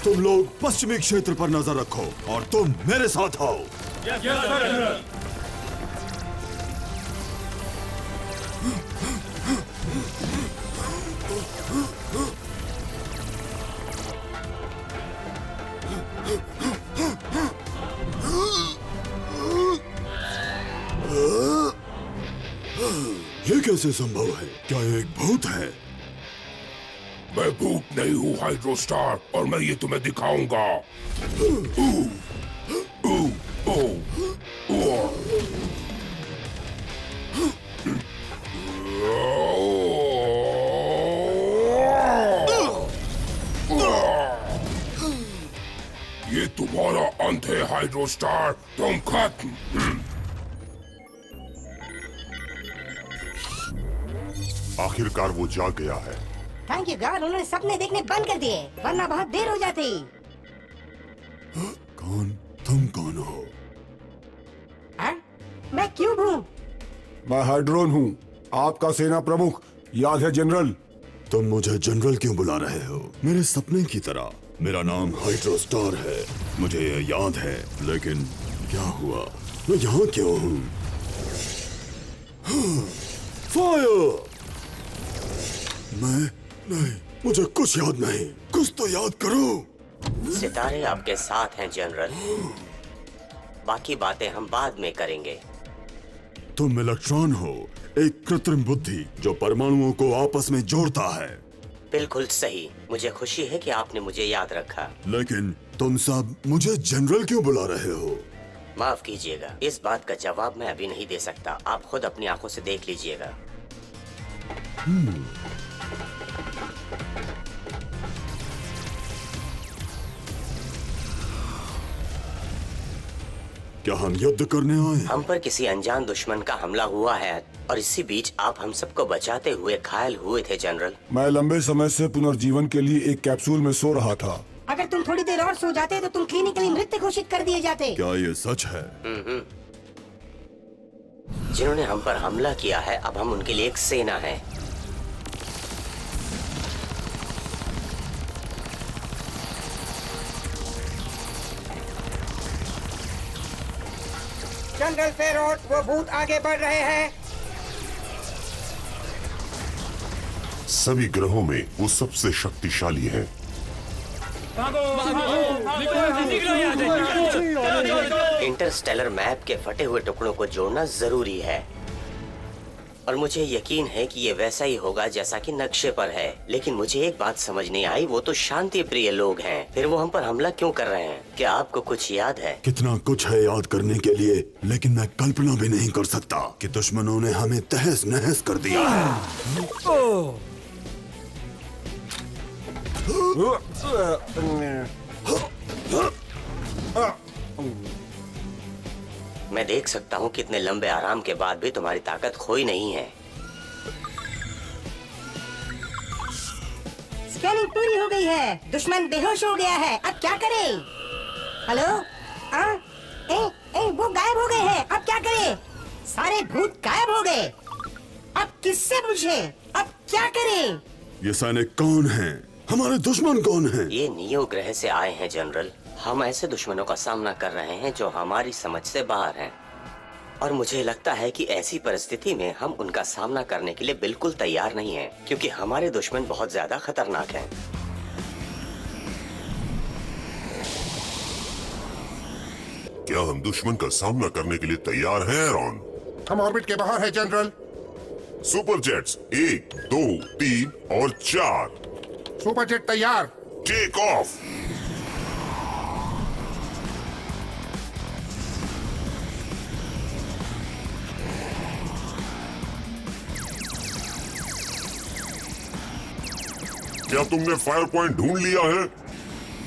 तुम लोग पश्चिमी क्षेत्र पर नजर रखो और तुम मेरे साथ आओ। ये कैसे संभव है? क्या ये एक भूत है? मैं भूत नहीं हूँ हाइड्रो स्टार, और मैं ये तुम्हें दिखाऊंगा। ये तुम्हारा अंत है हाइड्रो स्टार, तुम खत्म। आखिरकार वो जाग गया है। थैंक यू गॉड, उन्होंने सपने देखने बंद कर दिए, वरना बहुत देर हो जाती। तुम कौन हो? मैं क्यूब हूँ। मैं हाइड्रोन हूँ, आपका सेना प्रमुख। याद है जनरल? तुम मुझे जनरल क्यों बुला रहे हो? मेरे सपने की तरह। मेरा नाम हाइड्रो स्टार है, मुझे ये याद है, लेकिन क्या हुआ? मैं यहाँ क्यों हूँ? फायर! नहीं, मुझे कुछ याद नहीं। कुछ तो याद करो। सितारे आपके साथ हैं जनरल, बाकी बातें हम बाद में करेंगे। तुम इलेक्ट्रॉन हो, एक कृत्रिम बुद्धि जो परमाणुओं को आपस में जोड़ता है। बिल्कुल सही। मुझे खुशी है कि आपने मुझे याद रखा। लेकिन तुम सब मुझे जनरल क्यों बुला रहे हो? माफ कीजिएगा, इस बात का जवाब मैं अभी नहीं दे सकता। आप खुद अपनी आंखों से देख लीजिएगा। क्या हम युद्ध करने आए? हम पर किसी अनजान दुश्मन का हमला हुआ है और इसी बीच आप हम सबको बचाते हुए घायल हुए थे जनरल। मैं लंबे समय से पुनर्जीवन के लिए एक कैप्सूल में सो रहा था। अगर तुम थोड़ी देर और सो जाते तो तुम क्लिनिकली मृत घोषित कर दिए जाते। क्या ये सच है? जिन्होंने हम पर हमला किया है, अब हम उनके लिए एक सेना है। जनरल फेरोट, वो भूत आगे बढ़ रहे हैं। सभी ग्रहों में वो सबसे शक्तिशाली है। इंटरस्टेलर मैप के फटे हुए टुकड़ों को जोड़ना जरूरी है और मुझे यकीन है कि ये वैसा ही होगा जैसा कि नक्शे पर है। लेकिन मुझे एक बात समझ नहीं आई, वो तो शांति प्रिय लोग हैं, फिर वो हम पर हमला क्यों कर रहे हैं? क्या आपको कुछ याद है? कितना कुछ है याद करने के लिए, लेकिन मैं कल्पना भी नहीं कर सकता कि दुश्मनों ने हमें तहस नहस कर दिया है। मैं देख सकता हूँ कितने लंबे आराम के बाद भी तुम्हारी ताकत खोई नहीं है। स्कैनिंग पूरी हो गई है, दुश्मन बेहोश हो गया है, अब क्या करें? हेलो? वो गायब हो गए हैं, अब क्या करें? सारे भूत गायब हो गए, अब किससे पूछे? अब क्या करें? ये सैनिक कौन हैं? हमारे दुश्मन कौन हैं? ये नियो ग्रह से आए हैं जनरल। हम ऐसे दुश्मनों का सामना कर रहे हैं जो हमारी समझ से बाहर हैं और मुझे लगता है कि ऐसी परिस्थिति में हम उनका सामना करने के लिए बिल्कुल तैयार नहीं हैं, क्योंकि हमारे दुश्मन बहुत ज्यादा खतरनाक हैं। क्या हम दुश्मन का सामना करने के लिए तैयार हैं एरॉन? हम ऑर्बिट के बाहर है जनरल। सुपर जेट्स 1, 2, 3 और 4 सुपर जेट तैयार। Take off. क्या तुमने फायर पॉइंट ढूंढ लिया है?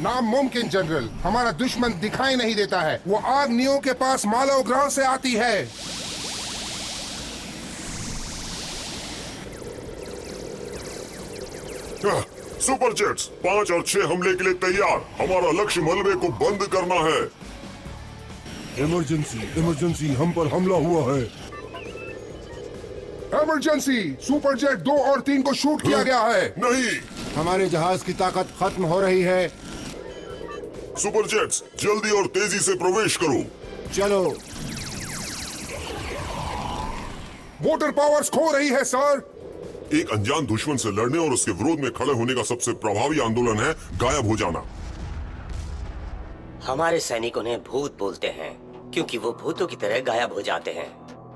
नामुमकिन जनरल, हमारा दुश्मन दिखाई नहीं देता है। वो आग नियो के पास मालव ग्रह से आती है। सुपर जेट्स 5 और 6 हमले के लिए तैयार। हमारा लक्ष्य मलबे को बंद करना है। इमरजेंसी, इमरजेंसी, हम पर हमला हुआ है। इमरजेंसी, सुपर जेट 2 और 3 को शूट किया गया है। नहीं, हमारे जहाज की ताकत खत्म हो रही है। सुपर जेट्स जल्दी और तेजी से प्रवेश करो। चलो। वाटर पावर्स खो रही है सर। एक अनजान दुश्मन से लड़ने और उसके विरोध में खड़े होने का सबसे प्रभावी आंदोलन है गायब हो जाना। हमारे सैनिक उन्हें भूत बोलते हैं क्योंकि वो भूतों की तरह गायब हो जाते हैं।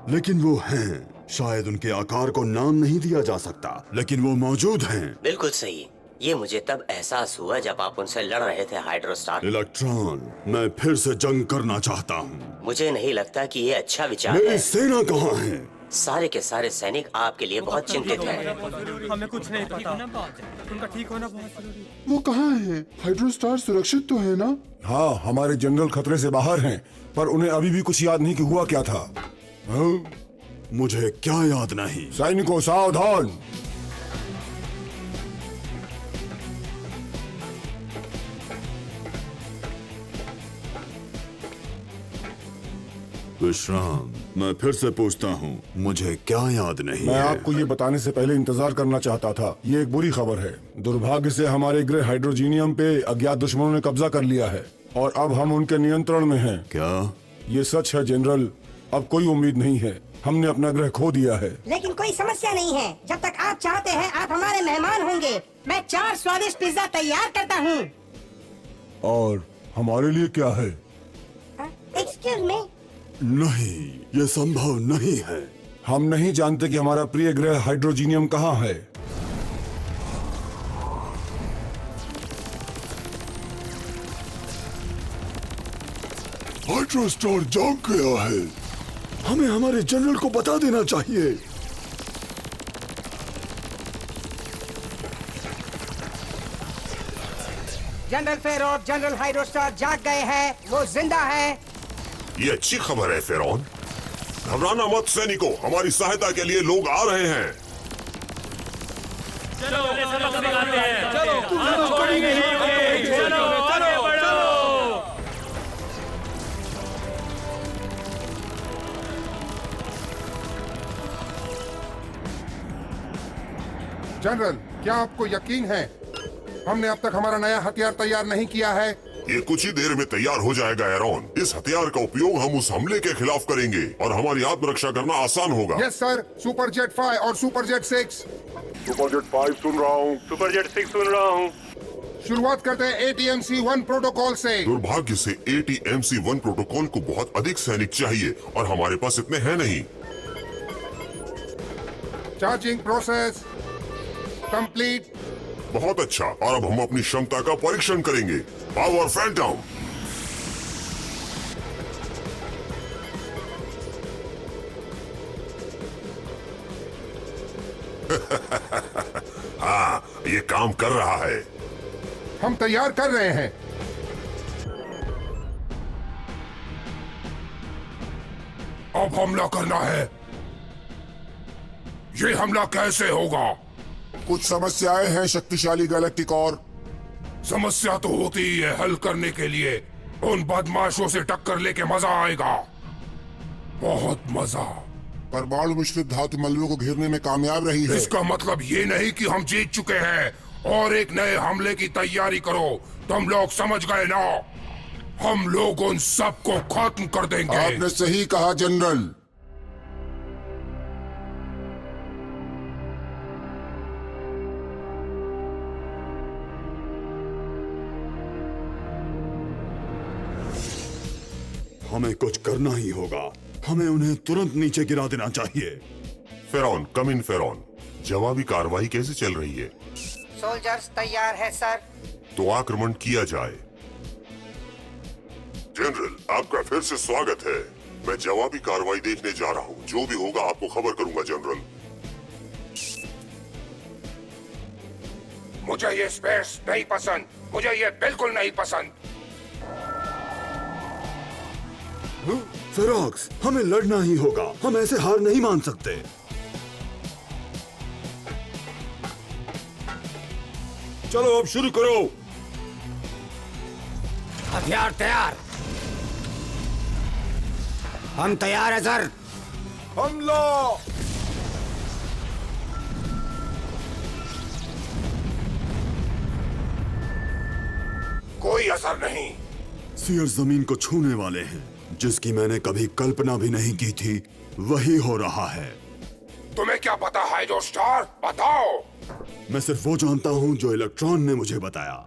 लेकिन वो हैं। शायद उनके आकार को नाम नहीं दिया जा सकता, लेकिन वो मौजूद हैं। बिल्कुल सही। ये मुझे तब एहसास हुआ जब आप उनसे लड़ रहे थे हाइड्रोस्टार। इलेक्ट्रॉन, मैं फिर से जंग करना चाहता हूँ। मुझे नहीं लगता कि ये अच्छा विचार मेरी है। सेना कहाँ है? सारे के सारे सैनिक आपके लिए बहुत चिंतित हैं। हमें कुछ नहीं पता। उनका ठीक होना बहुत जरूरी है। वो कहाँ है? हाइड्रोस्टार सुरक्षित तो है ना? हाँ, हमारे जनरल खतरे से बाहर हैं, पर उन्हें अभी भी कुछ याद नहीं कि हुआ क्या था। हाँ? मुझे क्या याद नहीं? सैनिकों सावधान। विश्राम, मैं फिर से पूछता हूँ, मुझे क्या याद नहीं मैं है? आपको ये बताने से पहले इंतजार करना चाहता था। ये एक बुरी खबर है। दुर्भाग्य से हमारे ग्रह हाइड्रोजीनियम पे अज्ञात दुश्मनों ने कब्जा कर लिया है और अब हम उनके नियंत्रण में हैं। क्या? ये सच है जनरल। अब कोई उम्मीद नहीं है। हमने अपना ग्रह खो दिया है। लेकिन कोई समस्या नहीं है। जब तक आप चाहते हैं आप हमारे मेहमान होंगे। मैं 4 स्वादिष्ट पिज्जा तैयार करता हूँ। और हमारे लिए क्या है? Excuse me. नहीं, ये संभव नहीं है। हम नहीं जानते कि हमारा प्रिय ग्रह हाइड्रोजीनियम कहाँ है। हाइड्रोस्टार जाग गया है। हमें हमारे जनरल को बता देना चाहिए। जनरल फेरोट, जनरल हाइड्रोस्टार जाग गए हैं। वो जिंदा है। ये अच्छी खबर है फेरौन। घबराना मत सैनिकों, हमारी सहायता के लिए लोग आ रहे हैं। जनरल, क्या आपको यकीन है हमने अब तक हमारा नया हथियार तैयार नहीं किया है? ये कुछ ही देर में तैयार हो जाएगा एरॉन। इस हथियार का उपयोग हम उस हमले के खिलाफ करेंगे और हमारी आत्मरक्षा करना आसान होगा। Yes sir. सुपर जेट 5 और सुपर जेट 6। सुपर जेट 5 सुन रहा हूँ। सुपर जेट 6 सुन रहा हूँ। शुरुआत करते हैं ATMC-1 प्रोटोकॉल से। दुर्भाग्य से ATMC-1 प्रोटोकॉल को बहुत अधिक सैनिक चाहिए और हमारे पास इतने हैं नहीं। Charging process complete. बहुत अच्छा। और अब हम अपनी क्षमता का परीक्षण करेंगे। Power Phantom. हाँ, ये काम कर रहा है। हम तैयार कर रहे हैं। अब हमला करना है। ये हमला कैसे होगा? कुछ समस्याएं हैं शक्तिशाली गैलेक्टिक और समस्या तो होती ही है। हल करने के लिए उन बदमाशों से टक्कर लेके मजा आएगा। बहुत मजा। परमाणु मिश्रित धातु मलबे को घेरने में कामयाब रही है। इसका मतलब ये नहीं कि हम जीत चुके हैं। और एक नए हमले की तैयारी करो। तुम लोग समझ गए ना? हम लोग उन सबको खत्म कर देंगे। आपने सही कहा जनरल। हमें कुछ करना ही होगा। हमें उन्हें तुरंत नीचे गिरा देना चाहिए। फेरौन, कम इन फेरौन। जवाबी कार्रवाई कैसे चल रही है? सोल्जर्स तैयार है सर। तो आक्रमण किया जाए। जनरल, आपका फिर से स्वागत है। मैं जवाबी कार्रवाई देखने जा रहा हूँ। जो भी होगा आपको खबर करूंगा जनरल। मुझे ये स्पेस नहीं पसंद। मुझे ये बिल्कुल नहीं पसंद। फेरोक्स, हमें लड़ना ही होगा। हम ऐसे हार नहीं मान सकते। चलो अब शुरू करो। हथियार तैयार। हम तैयार है सर। हमला। कोई असर नहीं। सीयर जमीन को छूने वाले हैं। जिसकी मैंने कभी कल्पना भी नहीं की थी वही हो रहा है। तुम्हें क्या पता हाइड्रो स्टार, बताओ। मैं सिर्फ वो जानता हूँ जो इलेक्ट्रॉन ने मुझे बताया।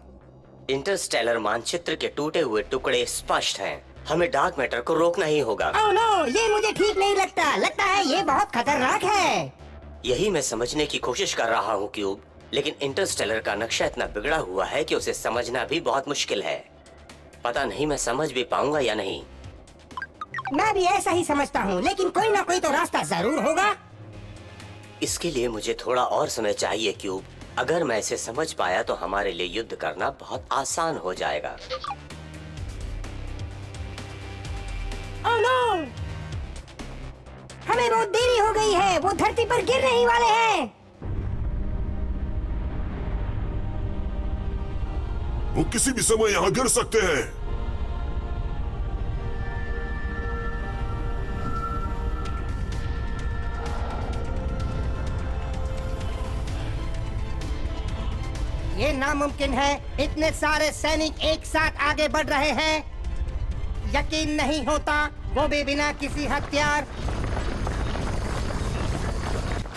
इंटरस्टेलर मानचित्र के टूटे हुए टुकड़े स्पष्ट हैं। हमें डार्क मैटर को रोकना ही होगा। ओह नो, ये मुझे ठीक नहीं लगता। लगता है ये बहुत खतरनाक है। यही मैं समझने की कोशिश कर रहा हूँ क्यूब, लेकिन इंटरस्टेलर का नक्शा इतना बिगड़ा हुआ है कि उसे समझना भी बहुत मुश्किल है। पता नहीं मैं समझ भी पाऊंगा या नहीं। मैं भी ऐसा ही समझता हूँ, लेकिन कोई ना कोई तो रास्ता जरूर होगा। इसके लिए मुझे थोड़ा और समय चाहिए क्यूब। अगर मैं इसे समझ पाया तो हमारे लिए युद्ध करना बहुत आसान हो जाएगा। ओह नो, हमें बहुत देरी हो गई है। वो धरती पर गिरने ही वाले हैं। वो किसी भी समय यहाँ गिर सकते हैं। ये नामुमकिन है। इतने सारे सैनिक एक साथ आगे बढ़ रहे हैं। यकीन नहीं होता, वो भी बिना किसी हथियार।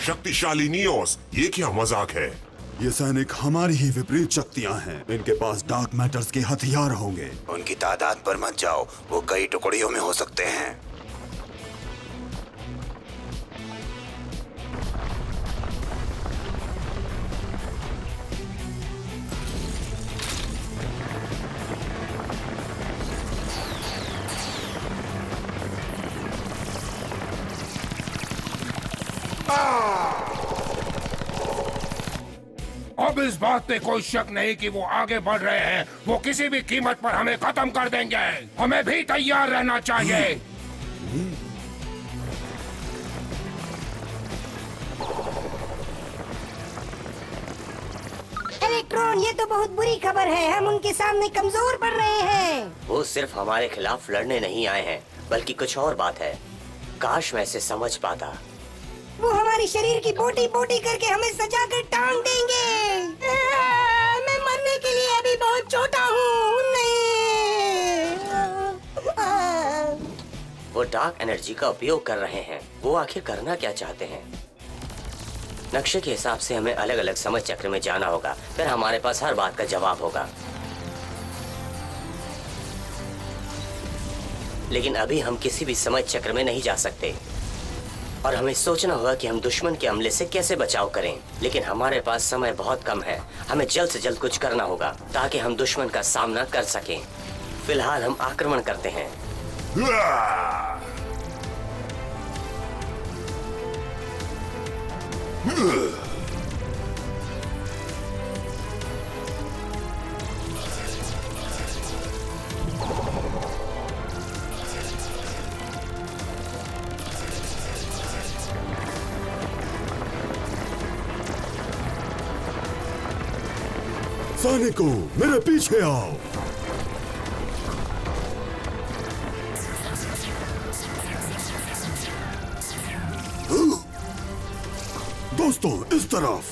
शक्तिशाली नियोस, ये क्या मजाक है? ये सैनिक हमारी ही विपरीत शक्तियां हैं। इनके पास डार्क मैटर्स के हथियार होंगे। उनकी तादाद पर मत जाओ, वो कई टुकड़ियों में हो सकते हैं। अब इस बात पे कोई शक नहीं कि वो आगे बढ़ रहे हैं। वो किसी भी कीमत पर हमें खत्म कर देंगे। हमें भी तैयार रहना चाहिए। इलेक्ट्रॉन, ये तो बहुत बुरी खबर है। हम उनके सामने कमजोर पड़ रहे हैं। वो सिर्फ हमारे खिलाफ लड़ने नहीं आए हैं, बल्कि कुछ और बात है। काश मैं इसे समझ पाता। वो हमारी शरीर की बोटी बोटी करके हमें सजा कर टांग देंगे। मैं मरने के लिए अभी बहुत छोटा हूँ। नहीं। वो डार्क एनर्जी का उपयोग कर रहे हैं। वो आखिर करना क्या चाहते हैं? नक्शे के हिसाब से हमें अलग अलग समय चक्र में जाना होगा, फिर हमारे पास हर बात का जवाब होगा। लेकिन अभी हम किसी भी समय चक्र में नहीं जा सकते और हमें सोचना होगा कि हम दुश्मन के हमले से कैसे बचाव करें। लेकिन हमारे पास समय बहुत कम है। हमें जल्द से जल्द कुछ करना होगा ताकि हम दुश्मन का सामना कर सकें। फिलहाल हम आक्रमण करते हैं। सैनिकों, मेरे पीछे आओ। दोस्तों, इस तरफ।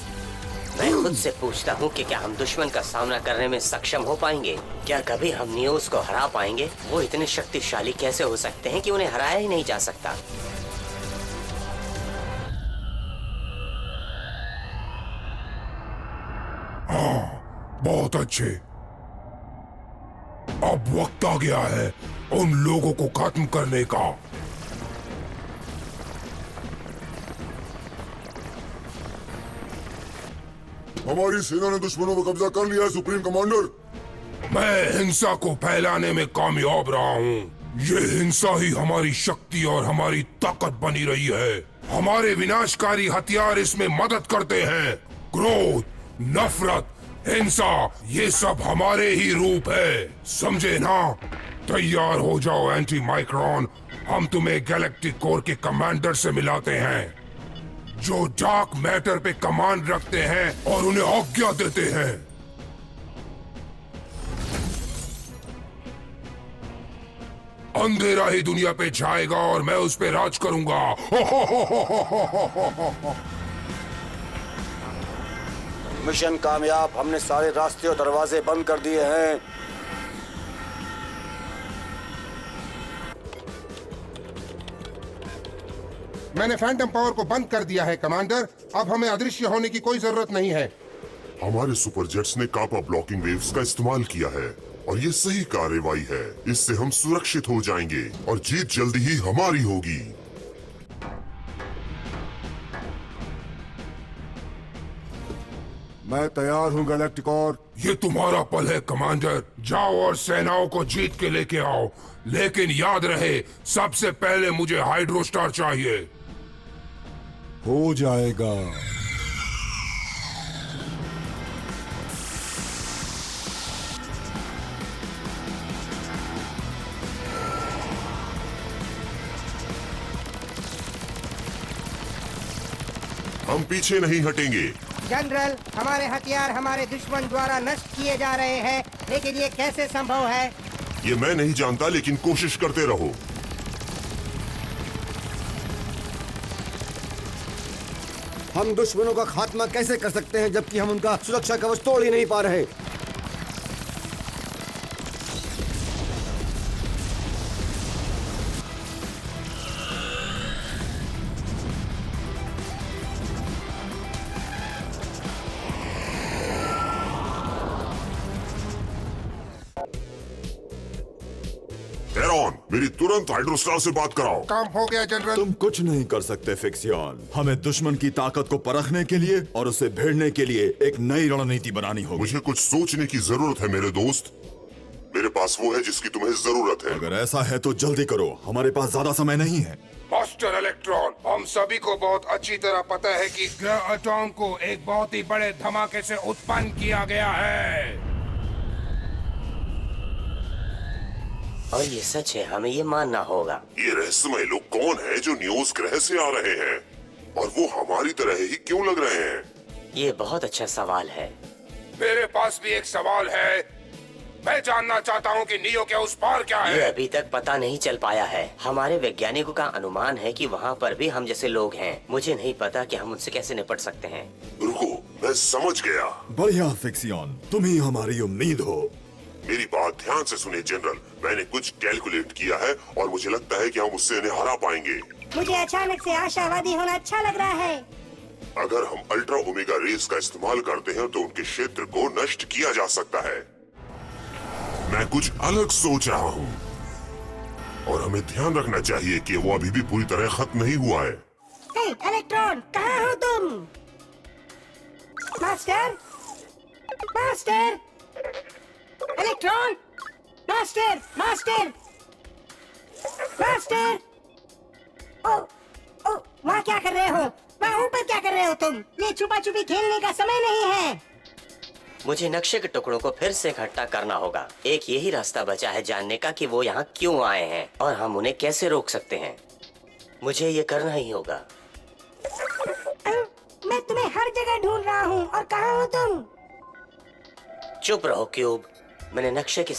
मैं खुद से पूछता हूँ कि क्या हम दुश्मन का सामना करने में सक्षम हो पाएंगे? क्या कभी हम नियोस को हरा पाएंगे? वो इतने शक्तिशाली कैसे हो सकते हैं कि उन्हें हराया ही नहीं जा सकता? बहुत अच्छे। अब वक्त आ गया है उन लोगों को खत्म करने का। हमारी सेना ने दुश्मनों पर कब्जा कर लिया है, सुप्रीम कमांडर। मैं हिंसा को फैलाने में कामयाब रहा हूँ। ये हिंसा ही हमारी शक्ति और हमारी ताकत बनी रही है। हमारे विनाशकारी हथियार इसमें मदद करते हैं। क्रोध, नफरत, हिंसा, ये सब हमारे ही रूप है। समझे ना? तैयार हो जाओ एंटी माइक्रोन। हम तुम्हें गैलेक्टिक कोर के कमांडर से मिलाते हैं, जो डार्क मैटर पे कमांड रखते हैं और उन्हें आज्ञा देते हैं। अंधेरा ही दुनिया पे छाएगा और मैं उस पे राज करूंगा। मिशन कामयाब। हमने सारे रास्ते और दरवाजे बंद कर दिए हैं। मैंने फैंटम पावर को बंद कर दिया है कमांडर। अब हमें अदृश्य होने की कोई जरूरत नहीं है। हमारे सुपर जेट्स ने कापा ब्लॉकिंग वेव्स का इस्तेमाल किया है और ये सही कार्रवाई है। इससे हम सुरक्षित हो जाएंगे और जीत जल्दी ही हमारी होगी। मैं तैयार हूँ गैलेक्टिकॉर। ये तुम्हारा पल है कमांडर। जाओ और सेनाओं को जीत के लेके आओ, लेकिन याद रहे सबसे पहले मुझे हाइड्रोस्टार चाहिए। हो जाएगा। हम पीछे नहीं हटेंगे। जनरल, हमारे हथियार हमारे दुश्मन द्वारा नष्ट किए जा रहे हैं, लेकिन ये कैसे संभव है? ये मैं नहीं जानता, लेकिन कोशिश करते रहो। हम दुश्मनों का खात्मा कैसे कर सकते हैं जबकि हम उनका सुरक्षा कवच तोड़ ही नहीं पा रहे? एरॉन, मेरी तुरंत हाइड्रोस्टार से बात कराओ। काम हो गया जनरल। तुम कुछ नहीं कर सकते फिक्सियन। हमें दुश्मन की ताकत को परखने के लिए और उसे भेड़ने के लिए एक नई रणनीति बनानी होगी। मुझे कुछ सोचने की जरूरत है मेरे दोस्त। मेरे पास वो है जिसकी तुम्हें जरूरत है। अगर ऐसा है तो जल्दी करो, हमारे पास ज्यादा समय नहीं है। मास्टर इलेक्ट्रॉन, हम सभी को बहुत अच्छी तरह पता है कि ग्रह एटॉम को एक बहुत ही बड़े धमाके से उत्पन्न किया गया है। और ये सच है, हमें ये मानना होगा। ये रहस्यमय लोग कौन है जो न्यूज ग्रह से आ रहे हैं और वो हमारी तरह ही क्यों लग रहे हैं? ये बहुत अच्छा सवाल है। मेरे पास भी एक सवाल है। मैं जानना चाहता हूँ कि नियो के उस पार क्या ये है। अभी तक पता नहीं चल पाया है। हमारे वैज्ञानिकों का अनुमान है कि वहाँ पर भी हम जैसे लोग हैं। मुझे नहीं पता कि हम उनसे कैसे निपट सकते हैं। रुको, मैं समझ गया। बढ़िया फिक्सियन, तुम ही हमारी उम्मीद हो। मेरी बात ध्यान से सुनिए जनरल। मैंने कुछ कैलकुलेट किया है और मुझे लगता है कि हम उससे इन्हें हरा पाएंगे। मुझे अचानक से आशावादी होना अच्छा लग रहा है। अगर हम अल्ट्रा ओमेगा रेस का इस्तेमाल करते हैं तो उनके क्षेत्र को नष्ट किया जा सकता है। मैं कुछ अलग सोच रहा हूँ और हमें ध्यान रखना चाहिए कि वो अभी भी पूरी तरह खत्म नहीं हुआ है। हे इलेक्ट्रॉन, कहाँ हो तुम? Master, master, electron, master, master, master. ओ, ओ, वहाँ क्या कर रहे हो? वहाँ ऊपर क्या कर रहे हो तुम? ये छुपा छुपी खेलने का समय नहीं है। मुझे नक्शे के टुकड़ों को फिर से इकट्ठा करना होगा। एक यही रास्ता बचा है जानने का कि वो यहाँ क्यों आए हैं और हम उन्हें कैसे रोक सकते हैं। मुझे ये करना ही होगा। मैं तुम्हें हर जगह ढूंढ रहा हूँ, और कहाँ हो तुम? चुप रहो क्यूब। मैंने नक्शे के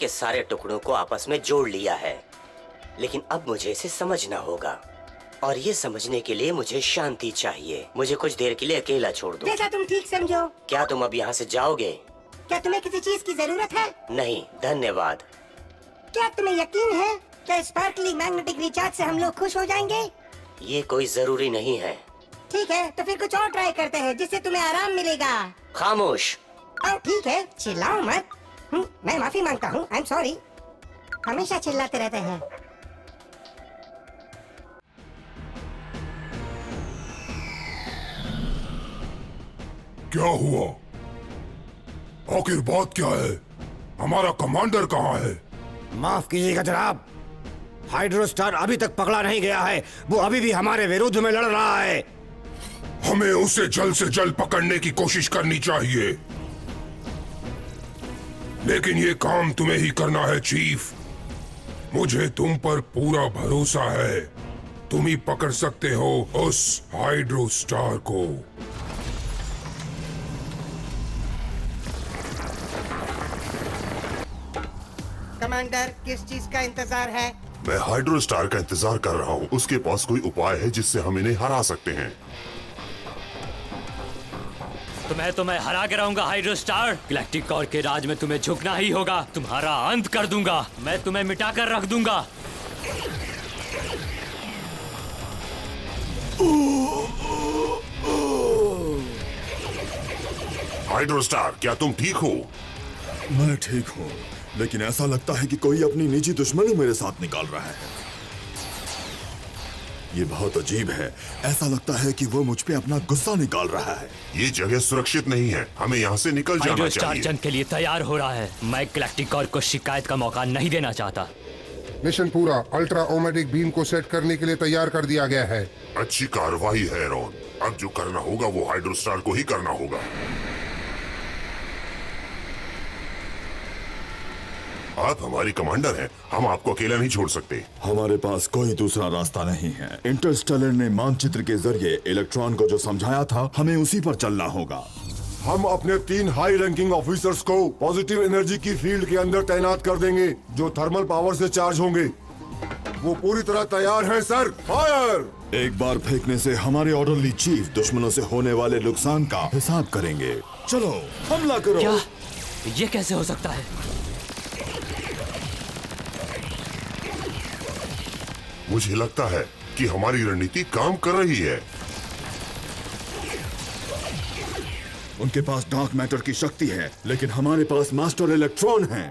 सारे टुकड़ों को आपस में जोड़ लिया है, लेकिन अब मुझे इसे समझना होगा और ये समझने के लिए मुझे शांति चाहिए। मुझे कुछ देर के लिए अकेला छोड़ दो। जैसा तुम ठीक समझो। क्या तुम अब यहाँ से जाओगे? क्या तुम्हें किसी चीज की जरूरत है? नहीं, धन्यवाद। क्या तुम्हें यकीन है क्या स्पार्कली मैग्नेटिक रिचार्ज से हम लोग खुश हो जाएंगे? ये कोई जरूरी नहीं है। ठीक है, तो फिर कुछ और ट्राई करते हैं जिससे तुम्हें आराम मिलेगा। खामोश। ठीक है, चिल्लाओ मत। मैं माफी मांगता हूँ। I am sorry. हमेशा चिल्लाते रहते हैं। क्या हुआ? आखिर बात क्या है? हमारा कमांडर कहाँ है? माफ कीजिएगा जनाब, हाइड्रोस्टार अभी तक पकड़ा नहीं गया है। वो अभी भी हमारे विरुद्ध में लड़ रहा है। हमें उसे जल्द से जल्द पकड़ने की कोशिश करनी चाहिए, लेकिन ये काम तुम्हें ही करना है चीफ। मुझे तुम पर पूरा भरोसा है। तुम ही पकड़ सकते हो उस हाइड्रोस्टार को। कमांडर, किस चीज का इंतजार है? मैं हाइड्रोस्टार का इंतजार कर रहा हूँ। उसके पास कोई उपाय है जिससे हम इन्हें हरा सकते हैं। तो मैं हरा के रहूंगा हाइड्रोस्टार। गैलेक्टिक कोर के राज में तुम्हें झुकना ही होगा। तुम्हारा अंत कर दूंगा। मैं तुम्हें मिटा कर रख दूंगा। हाइड्रोस्टार, क्या तुम ठीक हो? मैं ठीक हूँ, लेकिन ऐसा लगता है कि कोई अपनी निजी दुश्मनी मेरे साथ निकाल रहा है। ये बहुत अजीब है। ऐसा लगता है कि वो मुझ पे अपना गुस्सा निकाल रहा है। ये जगह सुरक्षित नहीं है, हमें यहाँ से निकल जाना हाइड्रोस्टार चाहिए। जंग के लिए तैयार हो रहा है। मैं गैलेक्टिक कॉर को शिकायत का मौका नहीं देना चाहता। मिशन पूरा। अल्ट्रा ओमेटिक बीम को सेट करने के लिए तैयार कर दिया गया है। अच्छी कार्रवाई है रॉन। अब जो करना होगा वो हाइड्रोस्टार को ही करना होगा। आप हमारी कमांडर हैं, हम आपको अकेला नहीं छोड़ सकते। हमारे पास कोई दूसरा रास्ता नहीं है। इंटरस्टेलर ने मानचित्र के जरिए इलेक्ट्रॉन को जो समझाया था, हमें उसी पर चलना होगा। हम अपने 3 हाई रैंकिंग ऑफिसर्स को पॉजिटिव एनर्जी की फील्ड के अंदर तैनात कर देंगे, जो थर्मल पावर से चार्ज होंगे। वो पूरी तरह तैयार हैं सर। फायर! एक बार फेंकने से हमारे ऑर्डरली चीफ दुश्मनों से होने वाले नुकसान का हिसाब करेंगे। चलो हमला करो। क्या? ये कैसे हो सकता है? मुझे लगता है कि हमारी रणनीति काम कर रही है। उनके पास डार्क मैटर की शक्ति है, लेकिन हमारे पास मास्टर इलेक्ट्रॉन है।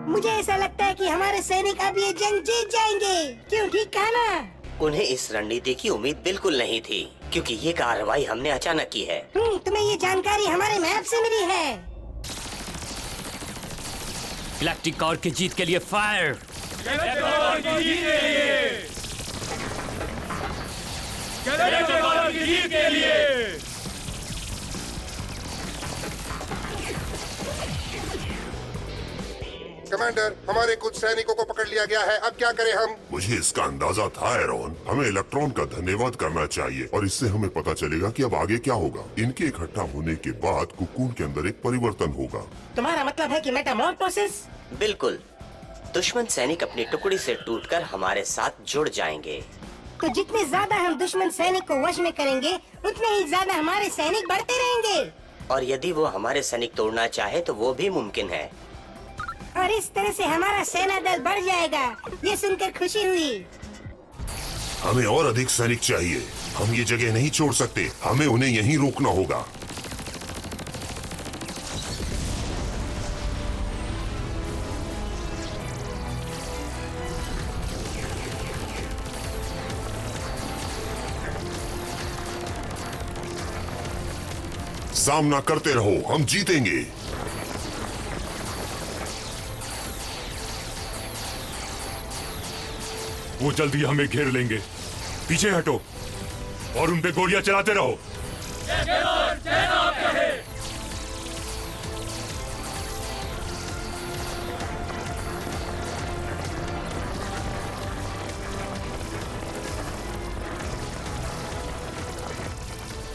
मुझे ऐसा लगता है कि हमारे सैनिक अब ये जंग जीत जाएंगे। क्यों, ठीक कहा ना? उन्हें इस रणनीति की उम्मीद बिल्कुल नहीं थी, क्योंकि ये कार्रवाई हमने अचानक की है। तुम्हें ये जानकारी हमारे मैप से मिली है। गैलेक्टिक कॉर की जीत के लिए फायर! कमांडर, हमारे कुछ सैनिकों को पकड़ लिया गया है। अब क्या करें हम? मुझे इसका अंदाजा था एरॉन। हमें इलेक्ट्रॉन का धन्यवाद करना चाहिए और इससे हमें पता चलेगा कि अब आगे क्या होगा। इनके इकट्ठा होने के बाद कुकून के अंदर एक परिवर्तन होगा। तुम्हारा मतलब है कि मेटामॉर्फोसिस? बिल्कुल। दुश्मन सैनिक अपनी टुकड़ी से टूटकर हमारे साथ जुड़ जाएंगे। तो जितने ज्यादा हम दुश्मन सैनिक को वश में करेंगे, उतने ही ज्यादा हमारे सैनिक बढ़ते रहेंगे। और यदि वो हमारे सैनिक तोड़ना चाहे तो वो भी मुमकिन है। और इस तरह से हमारा सेना दल बढ़ जाएगा। ये सुनकर खुशी हुई। हमें और अधिक सैनिक चाहिए। हम ये जगह नहीं छोड़ सकते, हमें उन्हें यहीं रोकना होगा। सामना करते रहो, हम जीतेंगे। वो जल्दी हमें घेर लेंगे। पीछे हटो और उन पे गोलियां चलाते रहो।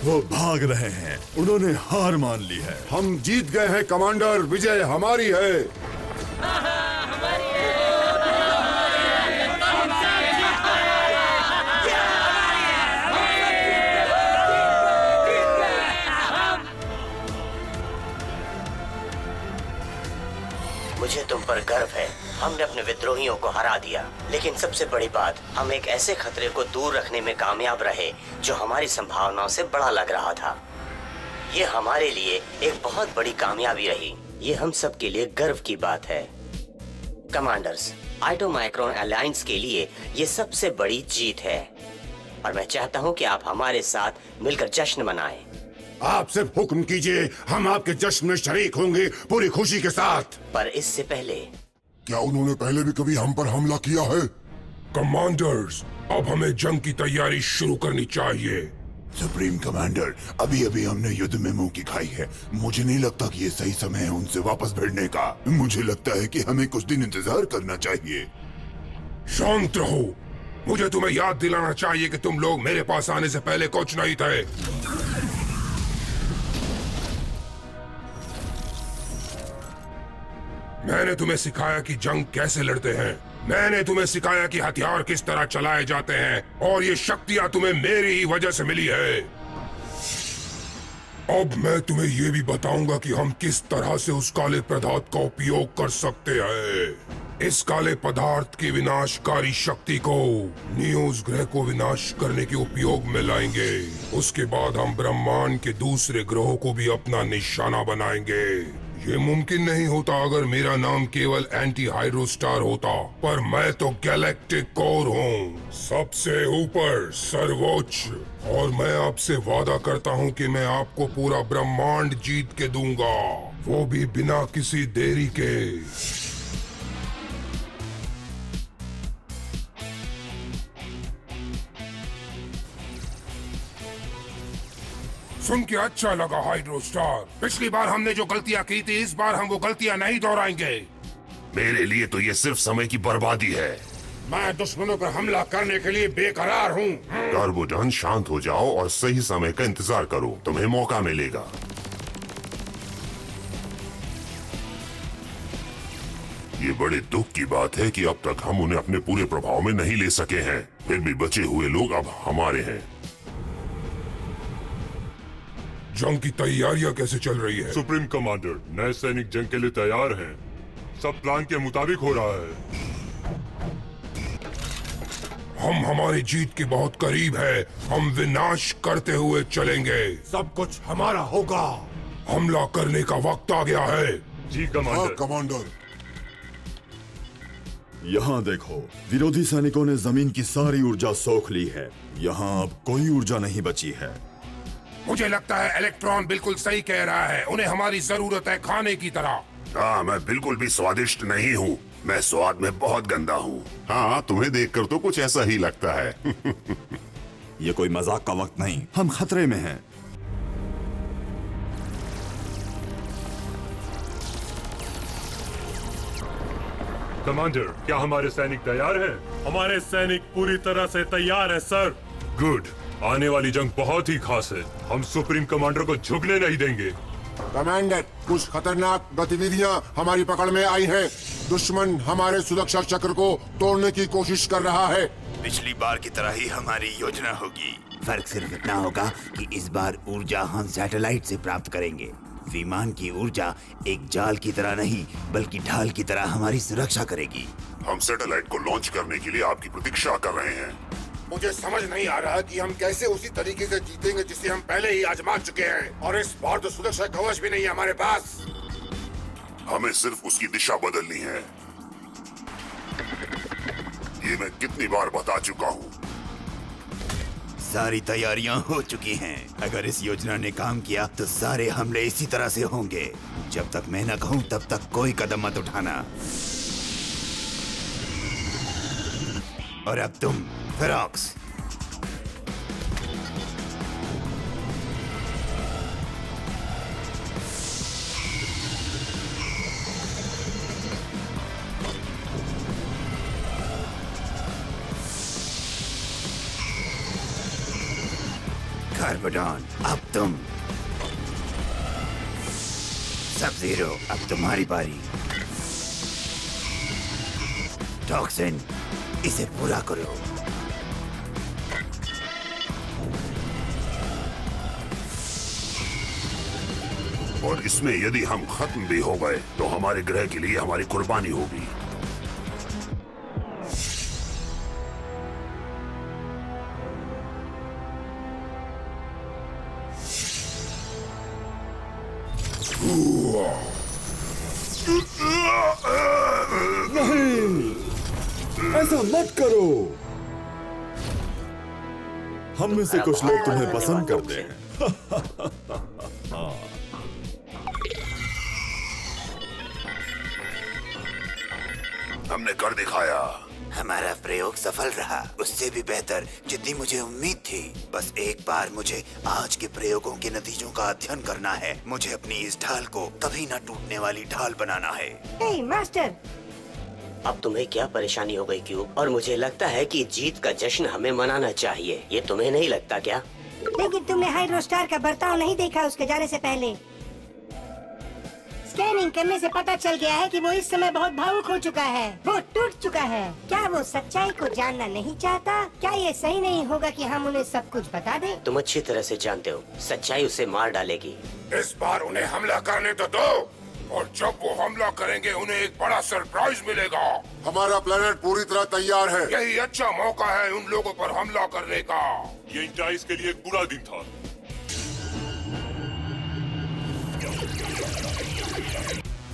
वो भाग रहे हैं। उन्होंने हार मान ली है। हम जीत गए हैं कमांडर। विजय हमारी है। मुझे तुम पर गर्व है। हमने अपने विद्रोहियों को हरा दिया, लेकिन सबसे बड़ी बात, हम एक ऐसे खतरे को दूर रखने में कामयाब रहे जो हमारी संभावनाओं से बड़ा लग रहा था। ये हमारे लिए एक बहुत बड़ी कामयाबी रही। ये हम सब के लिए गर्व की बात है। कमांडर्स, आइटोमाइक्रोन अलायंस के लिए ये सबसे बड़ी जीत है और मैं चाहता हूँ कि आप हमारे साथ मिलकर जश्न मनाएं। आप सिर्फ हुक्म कीजिए, हम आपके जश्न में शरीक होंगे पूरी खुशी के साथ। पर इससे पहले, क्या उन्होंने पहले भी कभी हम पर हमला किया है? कमांडर्स, अब हमें जंग की तैयारी शुरू करनी चाहिए। सुप्रीम कमांडर, अभी अभी हमने युद्ध में मुंह की खाई है। मुझे नहीं लगता कि ये सही समय है उनसे वापस भिड़ने का। मुझे लगता है कि हमें कुछ दिन इंतजार करना चाहिए। शांत रहो। मुझे तुम्हें याद दिलाना चाहिए कि तुम लोग मेरे पास आने से पहले कुछ नहीं थे। मैंने तुम्हें सिखाया कि जंग कैसे लड़ते हैं। मैंने तुम्हें सिखाया कि हथियार किस तरह चलाए जाते हैं और ये शक्तियां तुम्हें मेरी ही वजह से मिली है। अब मैं तुम्हें ये भी बताऊंगा कि हम किस तरह से उस काले पदार्थ का उपयोग कर सकते हैं। इस काले पदार्थ की विनाशकारी शक्ति को न्यूज ग्रह को विनाश करने के उपयोग में लाएंगे। उसके बाद हम ब्रह्मांड के दूसरे ग्रहों को भी अपना निशाना बनाएंगे। ये मुमकिन नहीं होता अगर मेरा नाम केवल एंटी हाइड्रो स्टार होता, पर मैं तो गैलेक्टिक कोर हूँ, सबसे ऊपर, सर्वोच्च। और मैं आपसे वादा करता हूँ कि मैं आपको पूरा ब्रह्मांड जीत के दूंगा, वो भी बिना किसी देरी के। सुन के अच्छा लगा हाइड्रो स्टार। पिछली बार हमने जो गलतियां की थी, इस बार हम वो गलतियां नहीं दोहराएंगे। मेरे लिए तो ये सिर्फ समय की बर्बादी है। मैं दुश्मनों पर हमला करने के लिए बेकरार हूँ। कार्बोडन, शांत हो जाओ और सही समय का इंतजार करो, तुम्हें मौका मिलेगा। ये बड़े दुख की बात है कि अब तक हम उन्हें अपने पूरे प्रभाव में नहीं ले सके हैं। फिर भी बचे हुए लोग अब हमारे हैं। जंग की तैयारियां कैसे चल रही है? सुप्रीम कमांडर, नए सैनिक जंग के लिए तैयार हैं। सब प्लान के मुताबिक हो रहा है। हम हमारी जीत के बहुत करीब है। हम विनाश करते हुए चलेंगे। सब कुछ हमारा होगा। हमला करने का वक्त आ गया है। जी कमांडर। कमांडर। यहाँ देखो, विरोधी सैनिकों ने जमीन की सारी ऊर्जा सोख ली है। यहाँ अब कोई ऊर्जा नहीं बची है। मुझे लगता है इलेक्ट्रॉन बिल्कुल सही कह रहा है। उन्हें हमारी जरूरत है, खाने की तरह। हाँ, मैं बिल्कुल भी स्वादिष्ट नहीं हूँ। मैं स्वाद में बहुत गंदा हूँ। हाँ, तुम्हें देखकर तो कुछ ऐसा ही लगता है। ये कोई मजाक का वक्त नहीं, हम खतरे में हैं। कमांडर, क्या हमारे सैनिक तैयार हैं? हमारे सैनिक पूरी तरह से तैयार है सर। गुड। आने वाली जंग बहुत ही खास है। हम सुप्रीम कमांडर को झुकने नहीं देंगे। कमांडर, कुछ खतरनाक गतिविधियां हमारी पकड़ में आई हैं। दुश्मन हमारे सुरक्षा चक्र को तोड़ने की कोशिश कर रहा है। पिछली बार की तरह ही हमारी योजना होगी। फर्क सिर्फ इतना होगा कि इस बार ऊर्जा हम सैटेलाइट से प्राप्त करेंगे। विमान की ऊर्जा एक जाल की तरह नहीं, बल्कि ढाल की तरह हमारी सुरक्षा करेगी। हम सैटेलाइट को लॉन्च करने के लिए आपकी प्रतीक्षा कर रहे हैं। मुझे समझ नहीं आ रहा कि हम कैसे उसी तरीके से जीतेंगे जिसे हम पहले ही आजमा चुके हैं। और इस बार तो सुरक्षा कवच भी नहीं है हमारे पास। हमें सिर्फ उसकी दिशा बदलनी है। ये मैं कितनी बार बता चुका हूँ। सारी तैयारियां हो चुकी हैं। अगर इस योजना ने काम किया तो सारे हमले इसी तरह से होंगे। जब तक मैं न कहूं तब तक कोई कदम मत उठाना। और अब तुम फेरोक्स। कार्बोडन, अब तुम। सब जीरो, अब तुम्हारी बारी। टॉक्सिन, इसे पूरा करो। और इसमें यदि हम खत्म भी हो गए तो हमारे ग्रह के लिए हमारी कुर्बानी होगी। नहीं, ऐसा मत करो। हम में से कुछ लोग तुम्हें पसंद करते हैं। हमने कर दिखाया। हमारा प्रयोग सफल रहा, उससे भी बेहतर जितनी मुझे उम्मीद थी। बस एक बार मुझे आज के प्रयोगों के नतीजों का अध्ययन करना है। मुझे अपनी इस ढाल को कभी न टूटने वाली ढाल बनाना है। हे मास्टर, अब तुम्हें क्या परेशानी हो गई क्यूब? और मुझे लगता है कि जीत का जश्न हमें मनाना चाहिए। ये तुम्हें नहीं लगता क्या? लेकिन तुमने हाइड्रो स्टार का बर्ताव नहीं देखा उसके जाने से पहले। स्कैनिंग करने से पता चल गया है कि वो इस समय बहुत भावुक हो चुका है, वो टूट चुका है। क्या वो सच्चाई को जानना नहीं चाहता? क्या ये सही नहीं होगा कि हम उन्हें सब कुछ बता दें? तुम अच्छी तरह से जानते हो सच्चाई उसे मार डालेगी। इस बार उन्हें हमला करने तो दो, और जब वो हमला करेंगे उन्हें एक बड़ा सरप्राइज मिलेगा। हमारा प्लेनेट पूरी तरह तैयार है। यही अच्छा मौका है उन लोगों पर हमला करने का। ये इंटाइस के लिए एक बुरा दिन था।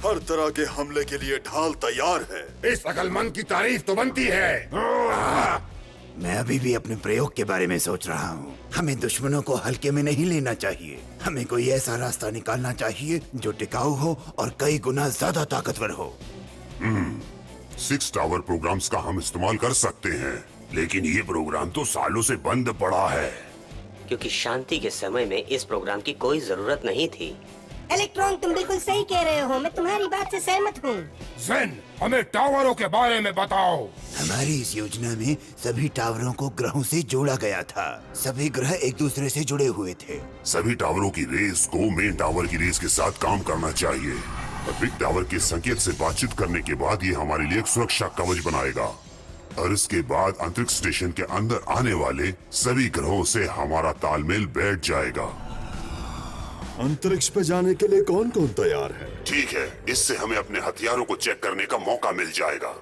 हर तरह के हमले के लिए ढाल तैयार है। इस अकलमंद की तारीफ तो बनती है। मैं अभी भी अपने प्रयोग के बारे में सोच रहा हूँ। हमें दुश्मनों को हल्के में नहीं लेना चाहिए। हमें कोई ऐसा रास्ता निकालना चाहिए जो टिकाऊ हो और कई गुना ज्यादा ताकतवर हो। 6 टावर प्रोग्राम्स का हम इस्तेमाल कर सकते हैं, लेकिन ये प्रोग्राम तो सालों से बंद पड़ा है। क्योंकि शांति के समय में इस प्रोग्राम की कोई जरूरत नहीं थी। इलेक्ट्रॉन, तुम बिल्कुल सही कह रहे हो। मैं तुम्हारी बात से सहमत हूँ। जेन, हमें टावरों के बारे में बताओ। हमारी इस योजना में सभी टावरों को ग्रहों से जोड़ा गया था। सभी ग्रह एक दूसरे से जुड़े हुए थे। सभी टावरों की रेस को मेन टावर की रेस के साथ काम करना चाहिए, और बिग टावर के संकेत से बातचीत करने के बाद ये हमारे लिए एक सुरक्षा कवच बनाएगा। और इसके बाद अंतरिक्ष स्टेशन के अंदर आने वाले सभी ग्रहों से हमारा तालमेल बैठ जाएगा। अंतरिक्ष पे जाने के लिए कौन कौन तैयार है? ठीक है, इससे हमें अपने हथियारों को चेक करने का मौका मिल जाएगा।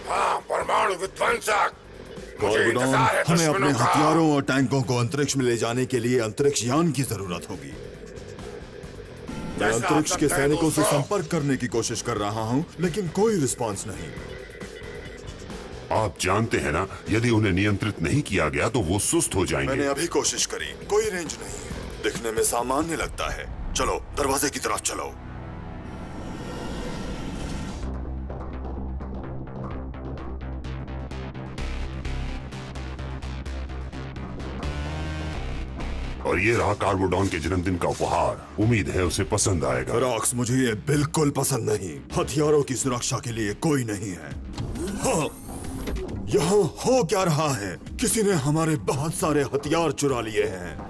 हाँ, परमाणु विध्वंसक। कॉर्बडॉन, हमें अपने हथियारों और टैंकों को अंतरिक्ष में ले जाने के लिए अंतरिक्ष यान की जरूरत होगी। मैं अंतरिक्ष के सैनिकों से संपर्क करने की कोशिश कर रहा हूँ, लेकिन कोई रिस्पांस नहीं। आप जानते हैं ना, यदि उन्हें नियंत्रित नहीं किया गया तो वो सुस्त हो जाएंगे। मैंने अभी कोशिश करी, कोई रेंज नहीं। दिखने में सामान्य लगता है। चलो दरवाजे की तरफ चलो। और ये रहा कार्बोडॉन के जन्मदिन का उपहार। उम्मीद है उसे पसंद आएगा। रॉक्स, मुझे ये बिल्कुल पसंद नहीं। हथियारों की सुरक्षा के लिए कोई नहीं है। हाँ, यहाँ हो क्या रहा है? किसी ने हमारे बहुत सारे हथियार चुरा लिए हैं।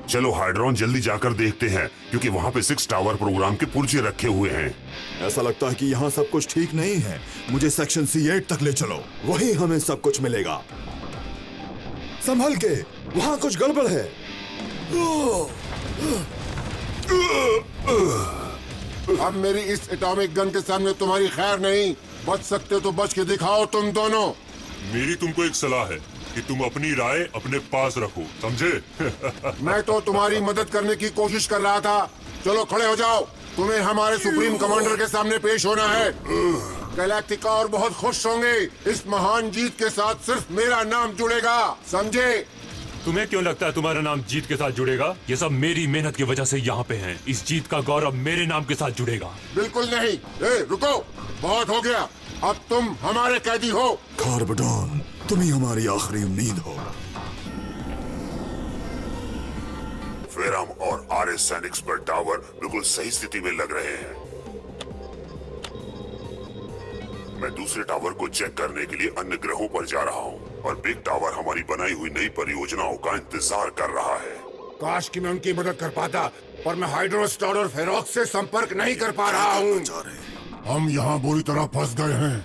चलो हाइड्रॉन, जल्दी जाकर देखते हैं, क्योंकि वहाँ पे 6 टावर प्रोग्राम के पुर्जे रखे हुए हैं। ऐसा लगता है कि यहाँ सब कुछ ठीक नहीं है। मुझे सेक्शन C8 तक ले चलो, वहीं हमें सब कुछ मिलेगा। संभल के, वहाँ कुछ गड़बड़ है। अब मेरी इस एटॉमिक गन के सामने तुम्हारी खैर नहीं। बच सकते तो बच के दिखाओ तुम दोनों। मेरी तुमको एक सलाह है कि तुम अपनी राय अपने पास रखो, समझे? मैं तो तुम्हारी मदद करने की कोशिश कर रहा था। चलो खड़े हो जाओ, तुम्हें हमारे सुप्रीम कमांडर के सामने पेश होना है। गैलेक्टिका और बहुत खुश होंगे। इस महान जीत के साथ सिर्फ मेरा नाम जुड़ेगा, समझे? तुम्हें क्यों लगता है तुम्हारा नाम जीत के साथ जुड़ेगा? ये सब मेरी मेहनत की वजह से यहाँ पे हैं। इस जीत का गौरव मेरे नाम के साथ जुड़ेगा। बिल्कुल नहीं। रुको, बहुत हो गया। अब तुम हमारे कैदी हो। कार्बोडॉन, तुम ही हमारी आखिरी उम्मीद हो। फेरम और आरएस सैनिक्स पर टावर बिल्कुल सही स्थिति में लग रहे हैं। मैं दूसरे टावर को चेक करने के लिए अन्य ग्रहों पर जा रहा हूँ, और बिग टावर हमारी बनाई हुई नई परियोजनाओं का इंतजार कर रहा है। काश कि मैं उनकी मदद कर पाता, पर मैं हाइड्रोस्टार और फेरोक्स से संपर्क नहीं कर पा रहा हूँ। हम यहाँ बुरी तरह फंस गए हैं।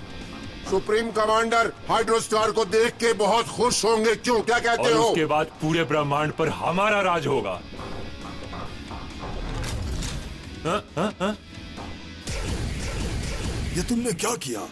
सुप्रीम कमांडर हाइड्रोस्टार को देख के बहुत खुश होंगे, क्यों? क्या कहते हो? उसके बाद पूरे ब्रह्मांड पर हमारा राज होगा। ये तुमने क्या किया?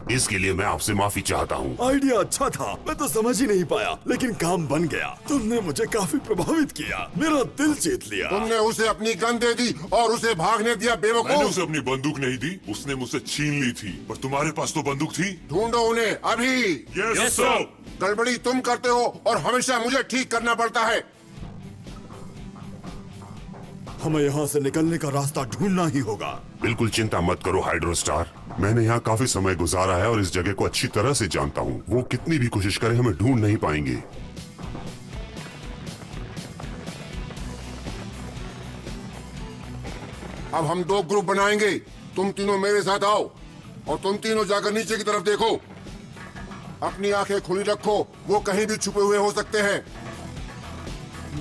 इसके लिए मैं आपसे माफी चाहता हूँ। आइडिया अच्छा था, मैं तो समझ ही नहीं पाया, लेकिन काम बन गया। तुमने मुझे काफी प्रभावित किया, मेरा दिल जीत लिया। तुमने उसे अपनी गन दे दी और उसे भागने दिया, बेवकूफ। मैंने उसे अपनी बंदूक नहीं दी, उसने मुझसे छीन ली थी। पर तुम्हारे पास तो बंदूक थी। ढूंढो उन्हें अभी। Yes sir. गड़बड़ी तुम करते हो और हमेशा मुझे ठीक करना पड़ता है। हमें यहाँ से निकलने का रास्ता ढूंढना ही होगा। बिल्कुल चिंता मत करो हाइड्रोस्टार, मैंने यहाँ काफी समय गुजारा है और इस जगह को अच्छी तरह से जानता हूँ। वो कितनी भी कोशिश करें हमें ढूंढ नहीं पाएंगे। अब हम 2 ग्रुप बनाएंगे। तुम तीनों मेरे साथ आओ और तुम तीनों जाकर नीचे की तरफ देखो। अपनी आंखें खुली रखो, वो कहीं भी छुपे हुए हो सकते हैं।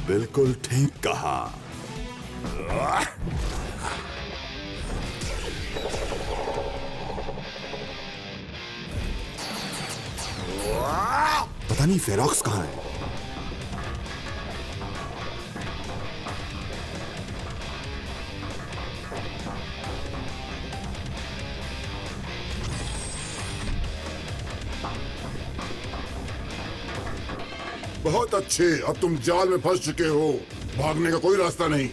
बिल्कुल ठीक कहा। पता नहीं फेरॉक्स कहाँ है। बहुत अच्छे, अब तुम जाल में फंस चुके हो, भागने का कोई रास्ता नहीं।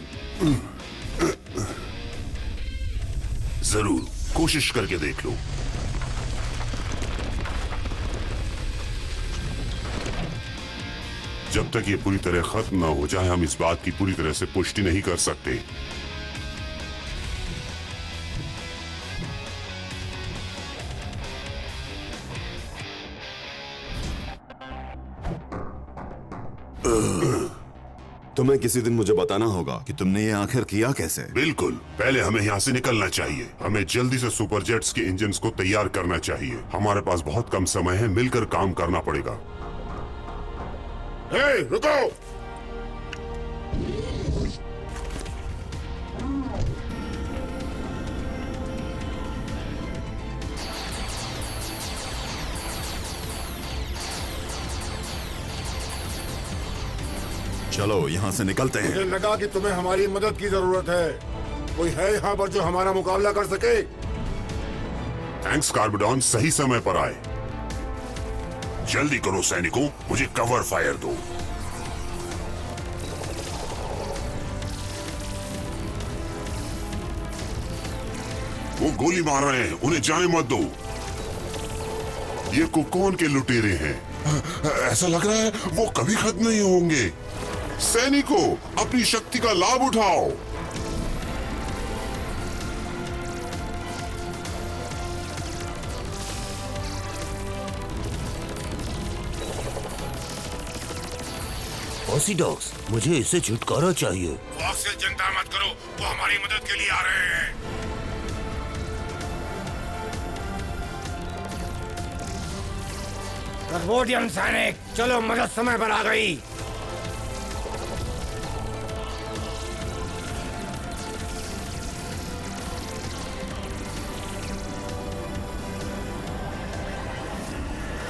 जरूर कोशिश करके देख लो। जब तक ये पूरी तरह खत्म ना हो जाए हम इस बात की पूरी तरह से पुष्टि नहीं कर सकते। तुम्हें किसी दिन मुझे बताना होगा कि तुमने ये आखिर किया कैसे। बिल्कुल, पहले हमें यहाँ से निकलना चाहिए। हमें जल्दी से सुपर जेट्स के इंजन्स को तैयार करना चाहिए। हमारे पास बहुत कम समय है, मिलकर काम करना पड़ेगा। हे, रुको! चलो यहाँ से निकलते हैं। मुझे लगा कि तुम्हें हमारी मदद की जरूरत है। कोई है यहाँ पर जो हमारा मुकाबला कर सके? थैंक्स कार्बोडॉन, सही समय पर आए। जल्दी करो सैनिकों, मुझे कवर फायर दो। वो गोली मार रहे हैं, उन्हें जाने मत दो। ये कुकोन के लुटेरे हैं। ऐसा लग रहा है वो कभी खत्म नहीं होंगे। सैनिकों, अपनी शक्ति का लाभ उठाओ। ऑसीडॉक्स, मुझे इससे छुटकारा चाहिए। बॉस से चिंता मत करो, वो हमारी मदद के लिए आ रहे हैं। कार्बोडियन सैनिक, चलो, मदद समय पर आ गई।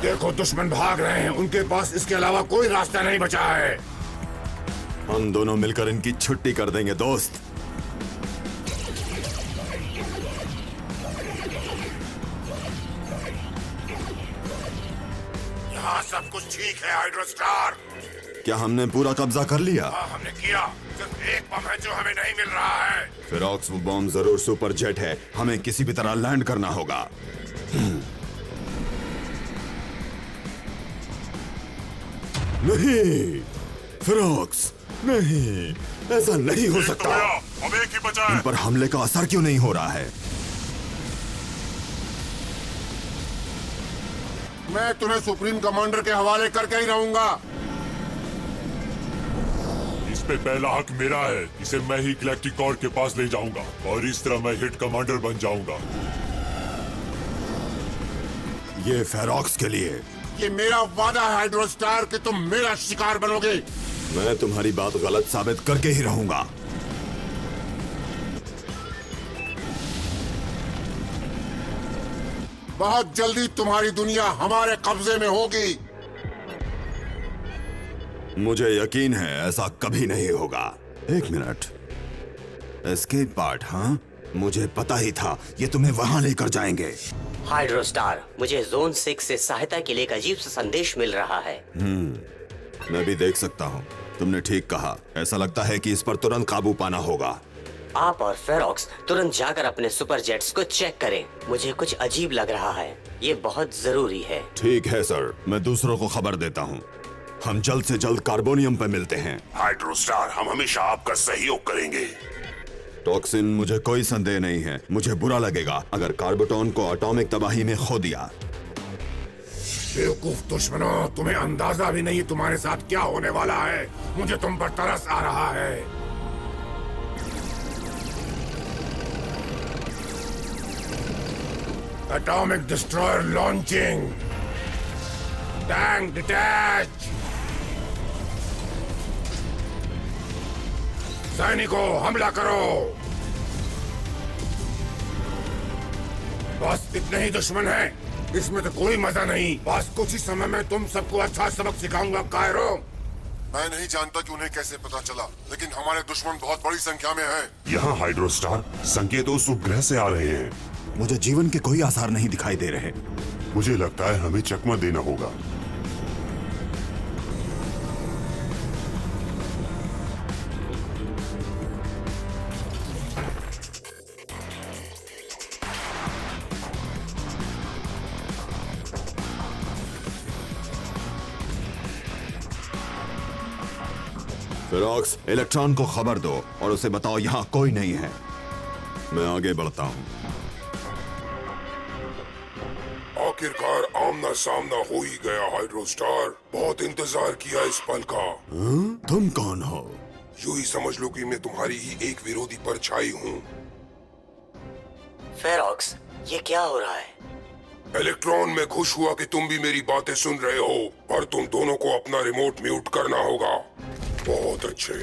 देखो, दुश्मन भाग रहे हैं, उनके पास इसके अलावा कोई रास्ता नहीं बचा है। हम दोनों मिलकर इनकी छुट्टी कर देंगे दोस्त। यहाँ सब कुछ ठीक है हाइड्रोस्टार। क्या हमने पूरा कब्जा कर लिया? हाँ, हमने किया। सिर्फ एक बम है जो हमें नहीं मिल रहा है। फेरॉक्स, वो बम जरूर सुपर जेट है। हमें किसी भी तरह लैंड करना होगा। नहीं फेरॉक्स, नहीं, ऐसा नहीं हो सकता। अब एक ही बचा है। इन पर हमले का असर क्यों नहीं हो रहा है? मैं तुम्हें सुप्रीम कमांडर के हवाले करके ही रहूंगा। इस पे पहला हक मेरा है। इसे मैं ही गैलेक्टिक कॉर्ड के पास ले जाऊंगा और इस तरह मैं हिट कमांडर बन जाऊंगा। ये फेरॉक्स के लिए। ये मेरा वादा है हाइड्रोस्टार कि तुम मेरा शिकार बनोगे। मैं तुम्हारी बात गलत साबित करके ही रहूंगा। बहुत जल्दी तुम्हारी दुनिया हमारे कब्जे में होगी। मुझे यकीन है ऐसा कभी नहीं होगा। एक मिनट, एस्केप पार्ट? हाँ, मुझे पता ही था ये तुम्हें वहां लेकर जाएंगे। हाइड्रोस्टार, मुझे जोन 6 से सहायता के लिए एक अजीब सा संदेश मिल रहा है। मैं भी देख सकता हूँ। तुमने ठीक कहा। ऐसा लगता है कि इस पर तुरंत काबू पाना होगा। आप और फेरॉक्स तुरंत जाकर अपने सुपर जेट्स को चेक करें। मुझे कुछ अजीब लग रहा है। ये बहुत जरूरी है। ठीक है सर, मैं दूसरों को खबर देता हूँ। हम जल्द से जल्द कार्बोनियम पे मिलते हैं। हाइड्रोस्टार, हम हमेशा आपका सहयोग करेंगे। टॉक्सिन, मुझे कोई संदेह नहीं है। मुझे बुरा लगेगा अगर कार्बोटॉन को एटॉमिक तबाही में खो दिया। बेवकूफ दुश्मनों, तुम्हें अंदाजा भी नहीं तुम्हारे साथ क्या होने वाला है। मुझे तुम पर तरस आ रहा है। Atomic destroyer launching. Tank detach. सैनिकों हमला करो। बस इतने ही दुश्मन हैं। इसमें तो कोई मजा नहीं। बस कुछ ही समय में तुम सबको अच्छा सबक सिखाऊंगा कायरो। मैं नहीं जानता कि उन्हें कैसे पता चला, लेकिन हमारे दुश्मन बहुत बड़ी संख्या में हैं। यहाँ हाइड्रोस्टार, संकेत उस उपग्रह से आ रहे हैं। मुझे जीवन के कोई आसार नहीं दिखाई दे रहे। मुझे लगता है हमें चकमा देना होगा। फेरोक्स, इलेक्ट्रॉन को खबर दो और उसे बताओ यहाँ कोई नहीं है। मैं आगे बढ़ता हूँ। आखिरकार आमना सामना हो ही गया हाइड्रोस्टार। बहुत इंतजार किया इस पल का। तुम कौन हो? यूं ही समझ लो कि मैं तुम्हारी ही एक विरोधी परछाई हूँ। फेरोक्स, ये क्या हो रहा है? इलेक्ट्रॉन, मैं खुश हुआ कि तुम भी मेरी बातें सुन रहे हो, पर तुम दोनों को अपना रिमोट म्यूट करना होगा। बहुत अच्छे।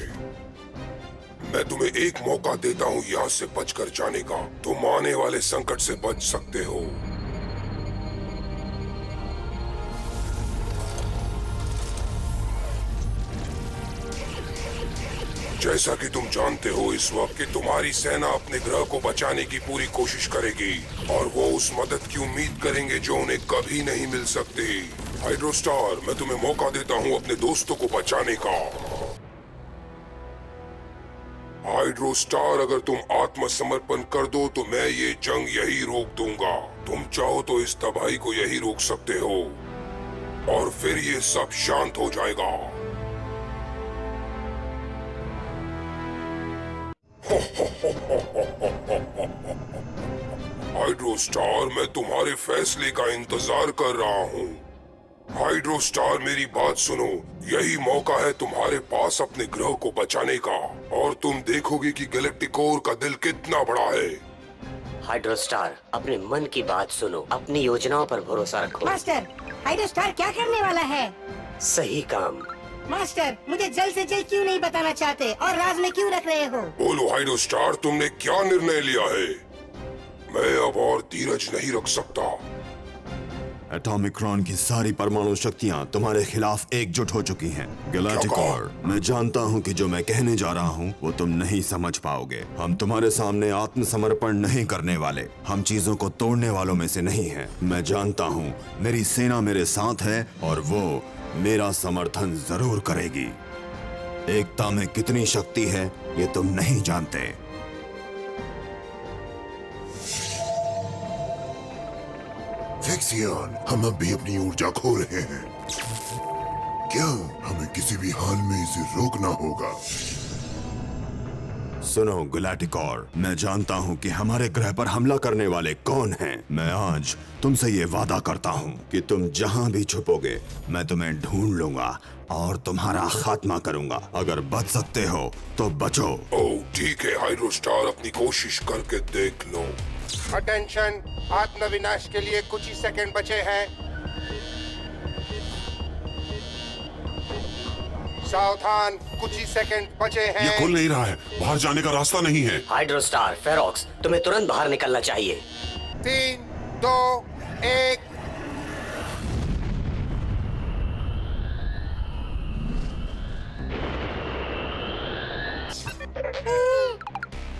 मैं तुम्हें एक मौका देता हूँ यहाँ से बचकर जाने का। तुम आने वाले संकट से बच सकते हो। जैसा कि तुम जानते हो इस वक्त कि तुम्हारी सेना अपने ग्रह को बचाने की पूरी कोशिश करेगी और वो उस मदद की उम्मीद करेंगे जो उन्हें कभी नहीं मिल सकती। हाइड्रोस्टार, मैं तुम्हें मौका देता हूँ अपने दोस्तों को बचाने का। हाइड्रोस्टार, अगर तुम आत्मसमर्पण कर दो तो मैं ये जंग यही रोक दूंगा। तुम चाहो तो इस तबाही को यही रोक सकते हो और फिर ये सब शांत हो जाएगा। हाइड्रोस्टार, मैं तुम्हारे फैसले का इंतजार कर रहा हूँ। हाइड्रोस्टार, मेरी बात सुनो। यही मौका है तुम्हारे पास अपने ग्रह को बचाने का और तुम देखोगे कि गैलेक्टिकोर का दिल कितना बड़ा है। हाइड्रोस्टार, अपने मन की बात सुनो। अपनी योजनाओं पर भरोसा रखो। मास्टर, हाइड्रोस्टार क्या करने वाला है? सही काम। मास्टर, मुझे जल्द से जल्द क्यों नहीं बताना चाहते और राज में क्यों रख रहे हो? बोलो हाइड्रोस्टार, तुमने क्या निर्णय लिया है? मैं अब और धीरज नहीं रख सकता। एटॉमिक्रॉन की सारी परमाणु शक्तियां तुम्हारे खिलाफ एकजुट हो चुकी हैं। गैलेक्टिकोर, मैं जानता हूं कि जो मैं कहने जा रहा हूं वो तुम नहीं समझ पाओगे। हम तुम्हारे सामने आत्मसमर्पण नहीं करने वाले। हम चीजों को तोड़ने वालों में से नहीं हैं। मैं जानता हूं मेरी सेना मेरे साथ है और वो मेरा समर्थन जरूर करेगी। एकता में कितनी शक्ति है ये तुम नहीं जानते। फिक्सियन, हम अब भी अपनी ऊर्जा खो रहे हैं। क्या हमें किसी भी हाल में इसे रोकना होगा? सुनो गैलेक्टिकोर, मैं जानता हूँ कि हमारे ग्रह पर हमला करने वाले कौन हैं। मैं आज तुमसे ये वादा करता हूँ कि तुम जहाँ भी छुपोगे मैं तुम्हें ढूंढ लूंगा और तुम्हारा खात्मा करूंगा। अगर बच सकते हो तो बचो। ओह ठीक है हाइड्रोस्टार, अपनी कोशिश करके देख लो। अटेंशन, आत्मविनाश के लिए कुछ ही सेकंड बचे हैं। सावधान, कुछ ही सेकंड बचे हैं। ये खुल नहीं रहा है। बाहर जाने का रास्ता नहीं है। हाइड्रोस्टार, फेरोक्स, तुम्हें तुरंत बाहर निकलना चाहिए। 3, 2, 1।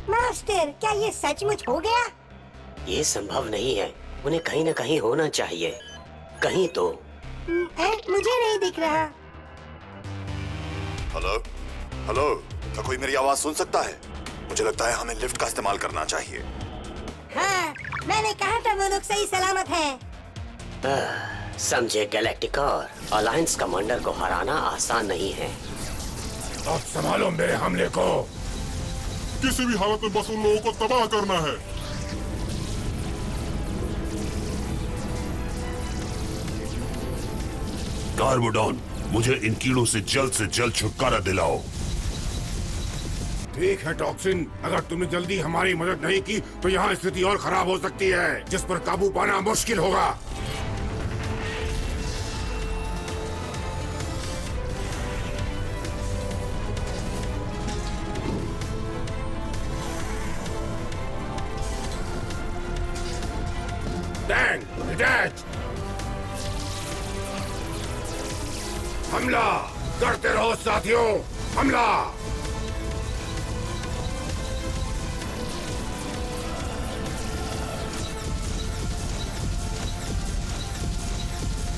मास्टर, क्या ये सचमुच हो गया? ये संभव नहीं है। उन्हें कहीं न कहीं होना चाहिए। कहीं तो। मुझे नहीं दिख रहा। हेलो हेलो, क्या कोई मेरी आवाज सुन सकता है? मुझे लगता है हमें लिफ्ट का इस्तेमाल करना चाहिए। हाँ, मैंने कहा था वो लोग सही सलामत हैं। समझे गैलेक्टिकोर, अलायंस कमांडर को हराना आसान नहीं है। अब संभालो मेरे हमले को। किसी भी हालत में बस उन लोगों को तबाह करना है। कार्बोडॉन, मुझे इन कीड़ों से जल्द छुटकारा दिलाओ। ठीक है टॉक्सिन, अगर तुमने जल्दी हमारी मदद नहीं की तो यहाँ स्थिति और खराब हो सकती है, जिस पर काबू पाना मुश्किल होगा। हमला करते रहो साथियों, हमला।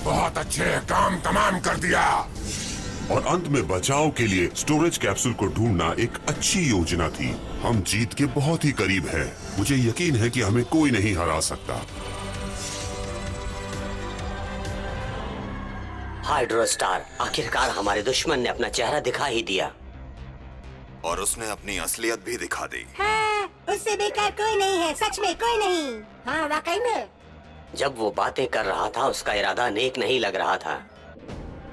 बहुत अच्छे, काम तमाम कर दिया। और अंत में बचाव के लिए स्टोरेज कैप्सूल को ढूंढना एक अच्छी योजना थी। हम जीत के बहुत ही करीब हैं। मुझे यकीन है कि हमें कोई नहीं हरा सकता। हाइड्रोस्टार, आखिरकार हमारे दुश्मन ने अपना चेहरा दिखा ही दिया। और उसने अपनी असलियत भी दिखा दी। हाँ, उससे बेकार कोई नहीं है, सच में कोई नहीं। हाँ वाकई में। जब वो बातें कर रहा था उसका इरादा नेक नहीं लग रहा था।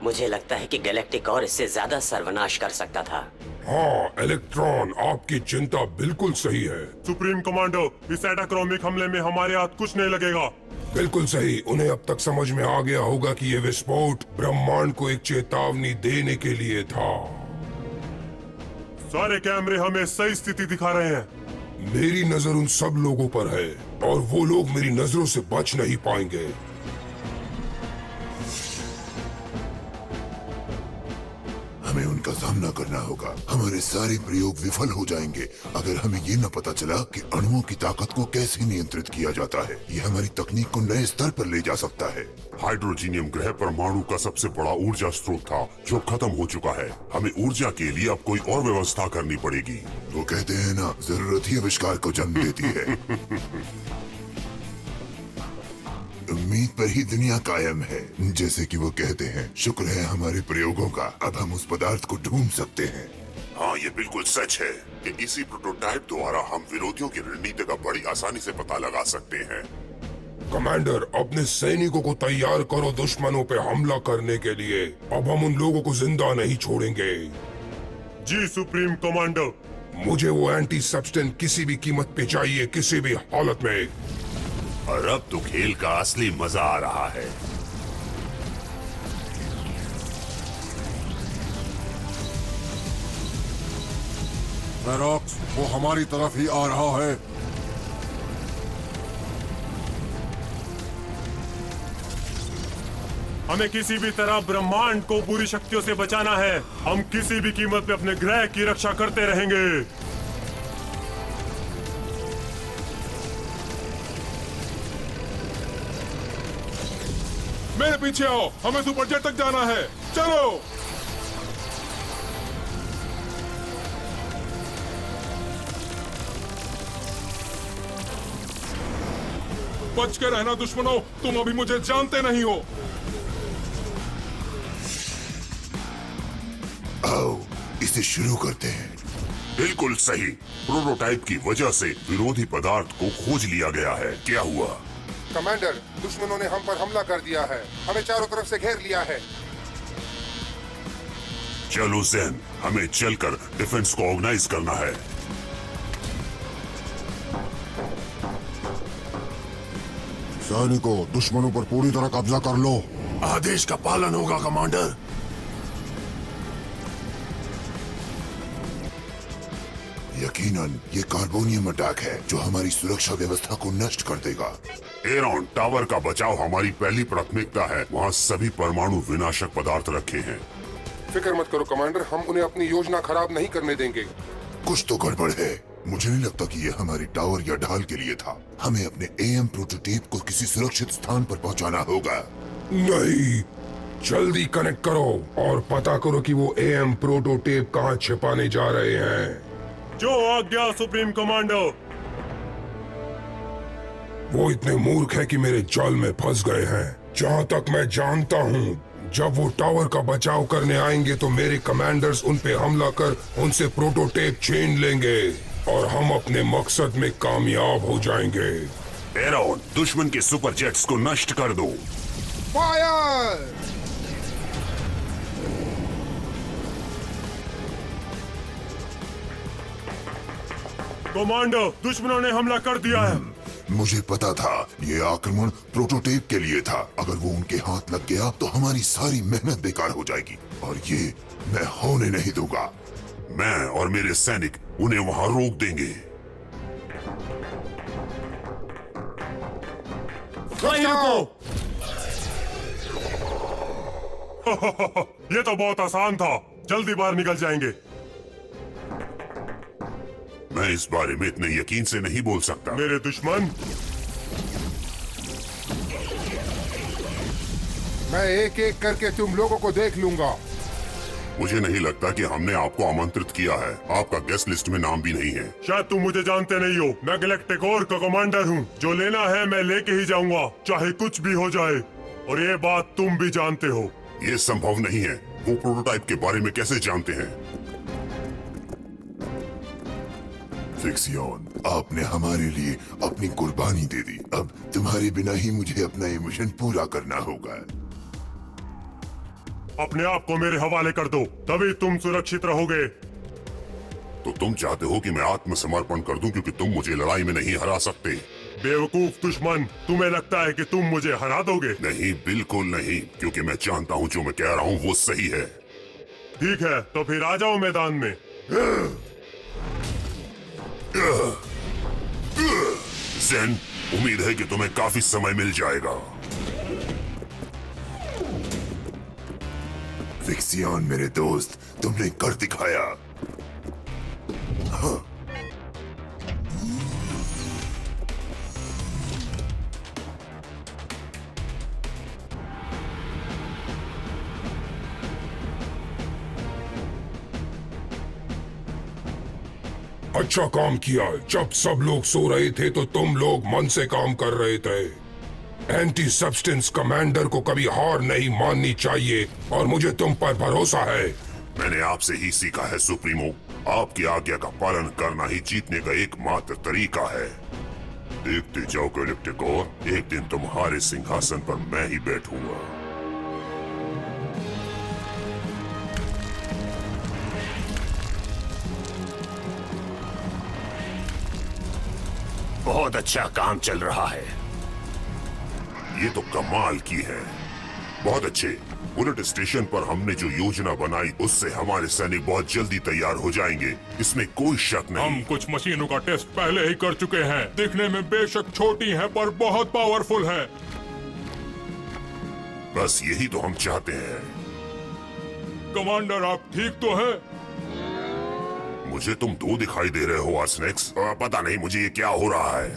मुझे लगता है कि गैलेक्टिक और इससे ज्यादा सर्वनाश कर सकता था। हाँ इलेक्ट्रॉन, आपकी चिंता बिल्कुल सही है। सुप्रीम कमांडो, इस एटाक्रॉमिक हमले में हमारे हाथ कुछ नहीं लगेगा। बिल्कुल सही। उन्हें अब तक समझ में आ गया होगा कि ये विस्फोट ब्रह्मांड को एक चेतावनी देने के लिए था। सारे कैमरे हमें सही स्थिति दिखा रहे हैं। मेरी नजर उन सब लोगों पर है और वो लोग मेरी नजरों से बच नहीं पाएंगे। हमें उनका सामना करना होगा। हमारे सारे प्रयोग विफल हो जाएंगे अगर हमें ये न पता चला कि अणुओं की ताकत को कैसे नियंत्रित किया जाता है। ये हमारी तकनीक को नए स्तर पर ले जा सकता है। हाइड्रोजीनियम ग्रह परमाणु का सबसे बड़ा ऊर्जा स्रोत था जो खत्म हो चुका है। हमें ऊर्जा के लिए अब कोई और व्यवस्था करनी पड़ेगी। वो कहते हैं ना, जरूरत ही आविष्कार को जन्म देती है। उम्मीद पर ही दुनिया कायम है, जैसे कि वो कहते हैं। शुक्र है हमारे प्रयोगों का, अब हम उस पदार्थ को ढूंढ सकते हैं। हाँ, ये बिल्कुल सच है कि इसी प्रोटोटाइप द्वारा हम विरोधियों की रणनीति का बड़ी आसानी से पता लगा सकते हैं। कमांडर, अपने सैनिकों को तैयार करो दुश्मनों पे हमला करने के लिए। अब हम उन लोगों को जिंदा नहीं छोड़ेंगे। जी सुप्रीम कमांडो। मुझे वो एंटी सब्सटेंस किसी भी कीमत पे चाहिए, किसी भी हालत में। और अब तो खेल का असली मजा आ रहा है। फेरोक्स, वो हमारी तरफ ही आ रहा है। हमें किसी भी तरह ब्रह्मांड को बुरी शक्तियों से बचाना है। हम किसी भी कीमत पे अपने ग्रह की रक्षा करते रहेंगे। मेरे पीछे आओ, हमें सुपर जेट तक जाना है। चलो। बच के रहना दुश्मनों, तुम अभी मुझे जानते नहीं हो। आओ, इसे शुरू करते हैं। बिल्कुल सही। प्रोटोटाइप की वजह से विरोधी पदार्थ को खोज लिया गया है। क्या हुआ? कमांडर, दुश्मनों ने हम पर हमला कर दिया है। हमें चारों तरफ से घेर लिया है। चलो ज़ेन, हमें चलकर डिफेंस को ऑर्गेनाइज करना है। सैनिकों, दुश्मनों पर पूरी तरह कब्जा कर लो। आदेश का पालन होगा कमांडर। यकीनन ये कार्बोनियम अटैक है जो हमारी सुरक्षा व्यवस्था को नष्ट कर देगा। एरॉन, टावर का बचाव हमारी पहली प्राथमिकता है। वहाँ सभी परमाणु विनाशक पदार्थ रखे हैं। फिक्र मत करो कमांडर, हम उन्हें अपनी योजना खराब नहीं करने देंगे। कुछ तो गड़बड़ है। मुझे नहीं लगता कि ये हमारी टावर या ढाल के लिए था। हमें अपने एएम प्रोटोटाइप को किसी सुरक्षित स्थान पर पहुंचाना होगा। नहीं, जल्दी कनेक्ट करो और पता करो कि वो एएम प्रोटोटाइप कहाँ छिपाने जा रहे हैं। जो आज्ञा सुप्रीम कमांडो। वो इतने मूर्ख है कि मेरे जाल में फंस गए हैं। जहाँ तक मैं जानता हूँ, जब वो टावर का बचाव करने आएंगे तो मेरे कमांडर्स उन पे हमला कर उनसे प्रोटोटाइप छीन लेंगे और हम अपने मकसद में कामयाब हो जाएंगे। एरॉन, दुश्मन के सुपर जेट्स को नष्ट कर दो। फायर! कमांडो, दुश्मनों ने हमला कर दिया है। मुझे पता था ये आक्रमण प्रोटोटाइप के लिए था। अगर वो उनके हाथ लग गया तो हमारी सारी मेहनत बेकार हो जाएगी और ये मैं होने नहीं दूंगा। मैं और मेरे सैनिक उन्हें वहां रोक देंगे। वहीं रुको। ये तो बहुत आसान था, जल्दी बाहर निकल जाएंगे। मैं इस बारे में इतने यकीन से नहीं बोल सकता। मेरे दुश्मन, मैं एक एक करके तुम लोगों को देख लूंगा। मुझे नहीं लगता कि हमने आपको आमंत्रित किया है। आपका गेस्ट लिस्ट में नाम भी नहीं है। शायद तुम मुझे जानते नहीं हो। मैं गैलेक्टिक कोर का कमांडर हूँ। जो लेना है मैं लेके ही जाऊंगा, चाहे कुछ भी हो जाए। और ये बात तुम भी जानते हो। ये संभव नहीं है। वो प्रोटोटाइप के बारे में कैसे जानते हैं? फिक्सियन, आपने हमारे लिए अपनी कुर्बानी दे दी। अब तुम्हारे बिना ही मुझे अपना ये मिशन पूरा करना होगा। अपने आप को मेरे हवाले कर दो, तभी तुम सुरक्षित रहोगे। तो तुम चाहते हो कि मैं आत्मसमर्पण कर दूं क्योंकि तुम मुझे लड़ाई में नहीं हरा सकते? बेवकूफ दुश्मन, तुम्हें लगता है कि तुम मुझे हरा दोगे? नहीं, बिल्कुल नहीं, क्योंकि मैं जानता हूं जो मैं कह रहा हूं वो सही है। ठीक है, तो फिर आ जाओ मैदान में। ज़ेन, उम्मीद है कि तुम्हें काफी समय मिल जाएगा। फिक्सियन मेरे दोस्त, तुमने कर दिखाया। हाँ। अच्छा काम किया। जब सब लोग सो रहे थे तो तुम लोग मन से काम कर रहे थे। एंटी सब्सटेंस कमांडर को कभी हार नहीं माननी चाहिए और मुझे तुम पर भरोसा है। मैंने आपसे ही सीखा है सुप्रीमो। आपकी आज्ञा का पालन करना ही जीतने का एकमात्र तरीका है। देखते जाओ गैलेक्टिक कोर, एक दिन तुम्हारे सिंहासन पर मैं ही बैठूंगा। बहुत अच्छा काम चल रहा है। ये तो कमाल की है। बहुत अच्छे। बुलेट स्टेशन पर हमने जो योजना बनाई उससे हमारे सैनिक बहुत जल्दी तैयार हो जाएंगे, इसमें कोई शक नहीं। हम कुछ मशीनों का टेस्ट पहले ही कर चुके हैं। दिखने में बेशक छोटी हैं पर बहुत पावरफुल है। बस यही तो हम चाहते हैं। कमांडर, आप ठीक तो हैं? मुझे तुम दो दिखाई दे रहे हो आर्सनेक्स। पता नहीं मुझे ये क्या हो रहा है।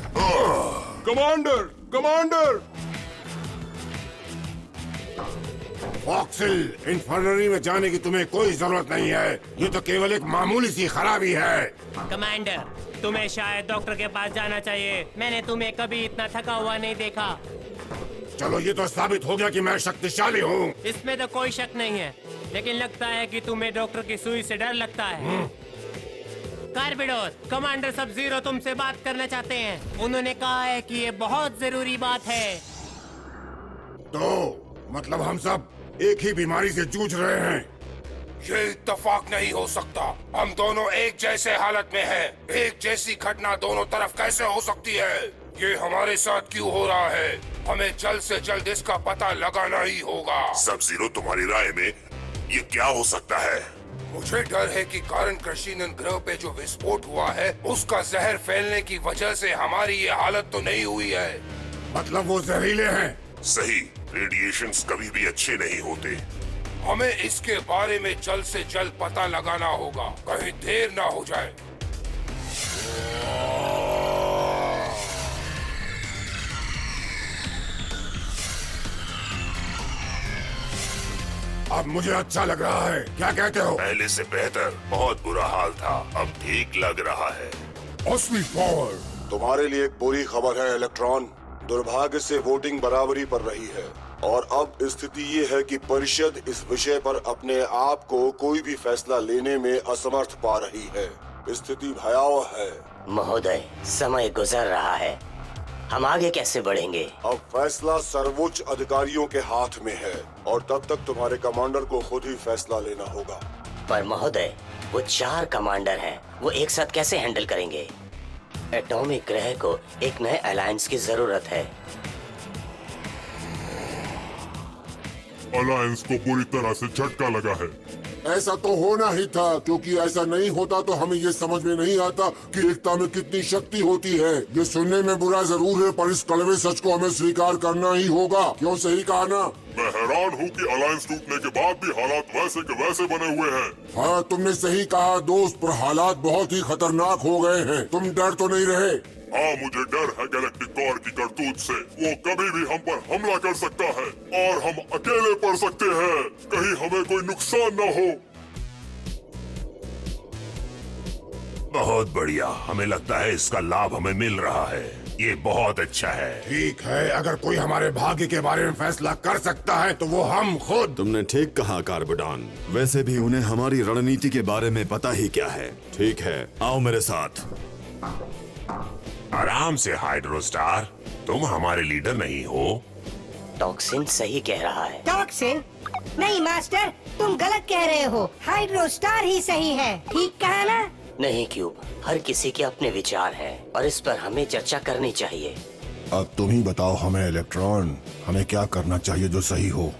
Commander, commander! फॉक्सिल, इन्फर्नरी में जाने की तुम्हें कोई जरूरत नहीं है। ये तो केवल एक मामूली सी खराबी है। कमांडर, तुम्हें शायद डॉक्टर के पास जाना चाहिए। मैंने तुम्हें कभी इतना थका हुआ नहीं देखा। चलो, ये तो साबित हो गया कि मैं शक्तिशाली हूँ। इसमें तो कोई शक नहीं है, लेकिन लगता है कि तुम्हें डॉक्टर की सुई से डर लगता है। कार्बिडोस, कमांडर सब जीरो तुमसे बात करना चाहते हैं। उन्होंने कहा है कि ये बहुत जरूरी बात है। तो मतलब हम सब एक ही बीमारी से जूझ रहे हैं। ये इत्तेफाक नहीं हो सकता। हम दोनों एक जैसे हालत में हैं। एक जैसी घटना दोनों तरफ कैसे हो सकती है? ये हमारे साथ क्यों हो रहा है? हमें जल्द से जल्द इसका पता लगाना ही होगा। सब जीरो, तुम्हारी राय में ये क्या हो सकता है? मुझे डर है कि कारण कृषिनन ग्रह पे जो विस्फोट हुआ है उसका जहर फैलने की वजह से हमारी ये हालत तो नहीं हुई है। मतलब वो जहरीले हैं? सही। रेडिएशंस कभी भी अच्छे नहीं होते। हमें इसके बारे में जल्द से जल्द पता लगाना होगा, कहीं देर ना हो जाए। अब मुझे अच्छा लग रहा है। क्या कहते हो? पहले से बेहतर। बहुत बुरा हाल था, अब ठीक लग रहा है। असली पावर। तुम्हारे लिए एक बुरी खबर है इलेक्ट्रॉन। दुर्भाग्य से वोटिंग बराबरी पर रही है और अब स्थिति ये है कि परिषद इस विषय पर अपने आप को कोई भी फैसला लेने में असमर्थ पा रही है। स्थिति भयावह है। महोदय, समय गुजर रहा है, हम आगे कैसे बढ़ेंगे? अब फैसला सर्वोच्च अधिकारियों के हाथ में है और तब तक तुम्हारे कमांडर को खुद ही फैसला लेना होगा। पर महोदय, वो 4 कमांडर हैं, वो एक साथ कैसे हैंडल करेंगे? एटॉमिक ग्रह को एक नए अलायंस की जरूरत है। अलायंस को पूरी तरह से झटका लगा है। ऐसा तो होना ही था, क्योंकि ऐसा नहीं होता तो हमें ये समझ में नहीं आता कि एकता में कितनी शक्ति होती है। ये सुनने में बुरा जरूर है, पर इस कड़वे सच को हमें स्वीकार करना ही होगा। क्यों, सही कहा ना? मैं हैरान हूँ कि अलायंस टूटने के बाद भी हालात वैसे के वैसे बने हुए हैं। हाँ, तुमने सही कहा दोस्त, पर हालात बहुत ही खतरनाक हो गए हैं। तुम डर तो नहीं रहे? हाँ, मुझे डर है गैलेक्टिक कॉर की करतूत से। वो कभी भी हम पर हमला कर सकता है और हम अकेले पड़ सकते हैं। कहीं हमें कोई नुकसान न हो। बहुत बढ़िया, हमें लगता है इसका लाभ हमें मिल रहा है। ये बहुत अच्छा है। ठीक है, अगर कोई हमारे भाग्य के बारे में फैसला कर सकता है तो वो हम खुद। तुमने ठीक कहा कार्बोडॉन। वैसे भी उन्हें हमारी रणनीति के बारे में पता ही क्या है। ठीक है, आओ मेरे साथ। आराम से हाइड्रोस्टार, तुम हमारे लीडर नहीं हो। टॉक्सिन सही कह रहा है। टॉक्सिन? नहीं मास्टर, तुम गलत कह रहे हो। हाइड्रोस्टार ही सही है। ठीक कहा ना? नहीं क्यूब, हर किसी के अपने विचार हैं और इस पर हमें चर्चा करनी चाहिए। अब तुम ही बताओ हमें इलेक्ट्रॉन, हमें क्या करना चाहिए जो सही हो।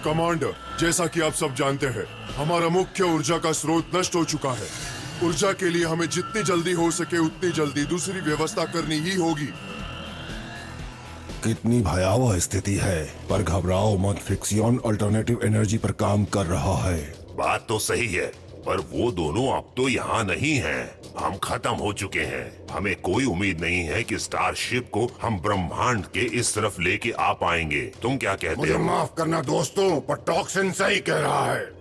कमांडर, जैसा कि आप सब जानते हैं, हमारा मुख्य ऊर्जा का स्रोत नष्ट हो चुका है। ऊर्जा के लिए हमें जितनी जल्दी हो सके उतनी जल्दी दूसरी व्यवस्था करनी ही होगी। कितनी भयावह स्थिति है, पर घबराओ मत, फिक्सियन अल्टरनेटिव एनर्जी पर काम कर रहा है। बात तो सही है, पर वो दोनों अब तो यहाँ नहीं हैं। हम खत्म हो चुके हैं। हमें कोई उम्मीद नहीं है कि स्टारशिप को हम ब्रह्मांड के इस तरफ लेके आ पाएंगे। तुम क्या कहते मुझे हो? माफ करना दोस्तों, पर टॉक्सिन सही कह रहा है।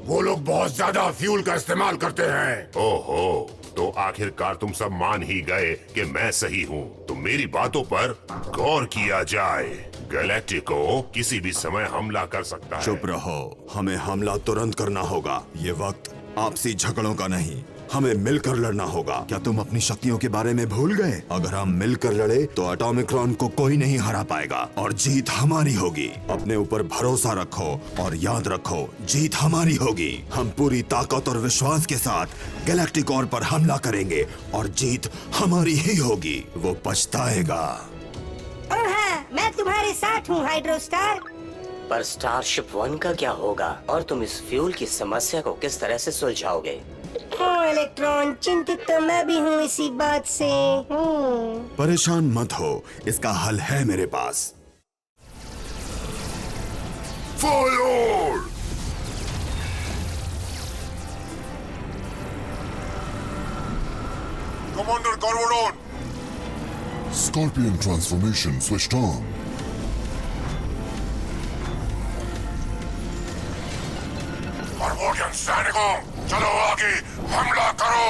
वो लोग बहुत ज्यादा फ्यूल का इस्तेमाल करते हैं। ओहो, तो आखिरकार तुम सब मान ही गए कि मैं सही हूँ। तो मेरी बातों पर गौर किया जाए। गैलेक्टिको किसी भी समय हमला कर सकता है। चुप रहो, हमें हमला तुरंत करना होगा। ये वक्त आपसी झगड़ों का नहीं, हमें मिलकर लड़ना होगा। क्या तुम अपनी शक्तियों के बारे में भूल गए? अगर हम मिलकर लड़े तो एटॉमिक्रॉन को कोई नहीं हरा पाएगा और जीत हमारी होगी। अपने ऊपर भरोसा रखो और याद रखो, जीत हमारी होगी। हम पूरी ताकत और विश्वास के साथ गैलेक्टिक कॉर पर हमला करेंगे और जीत हमारी ही होगी। वो पछताएगा। हाँ, मैं तुम्हारे साथ हूँ हाइड्रोस्टार। पर स्टारशिप 1 का क्या होगा और तुम इस फ्यूल की समस्या को किस तरह से सुलझाओगे? हाँ इलेक्ट्रॉन, चिंतित तो मैं भी हूँ इसी बात से। परेशान मत हो, इसका हल है मेरे पास। Fire! Commander Carbodon! Scorpion transformation switched on. Carbodian सैनिकों, चलो आगे हमला करो।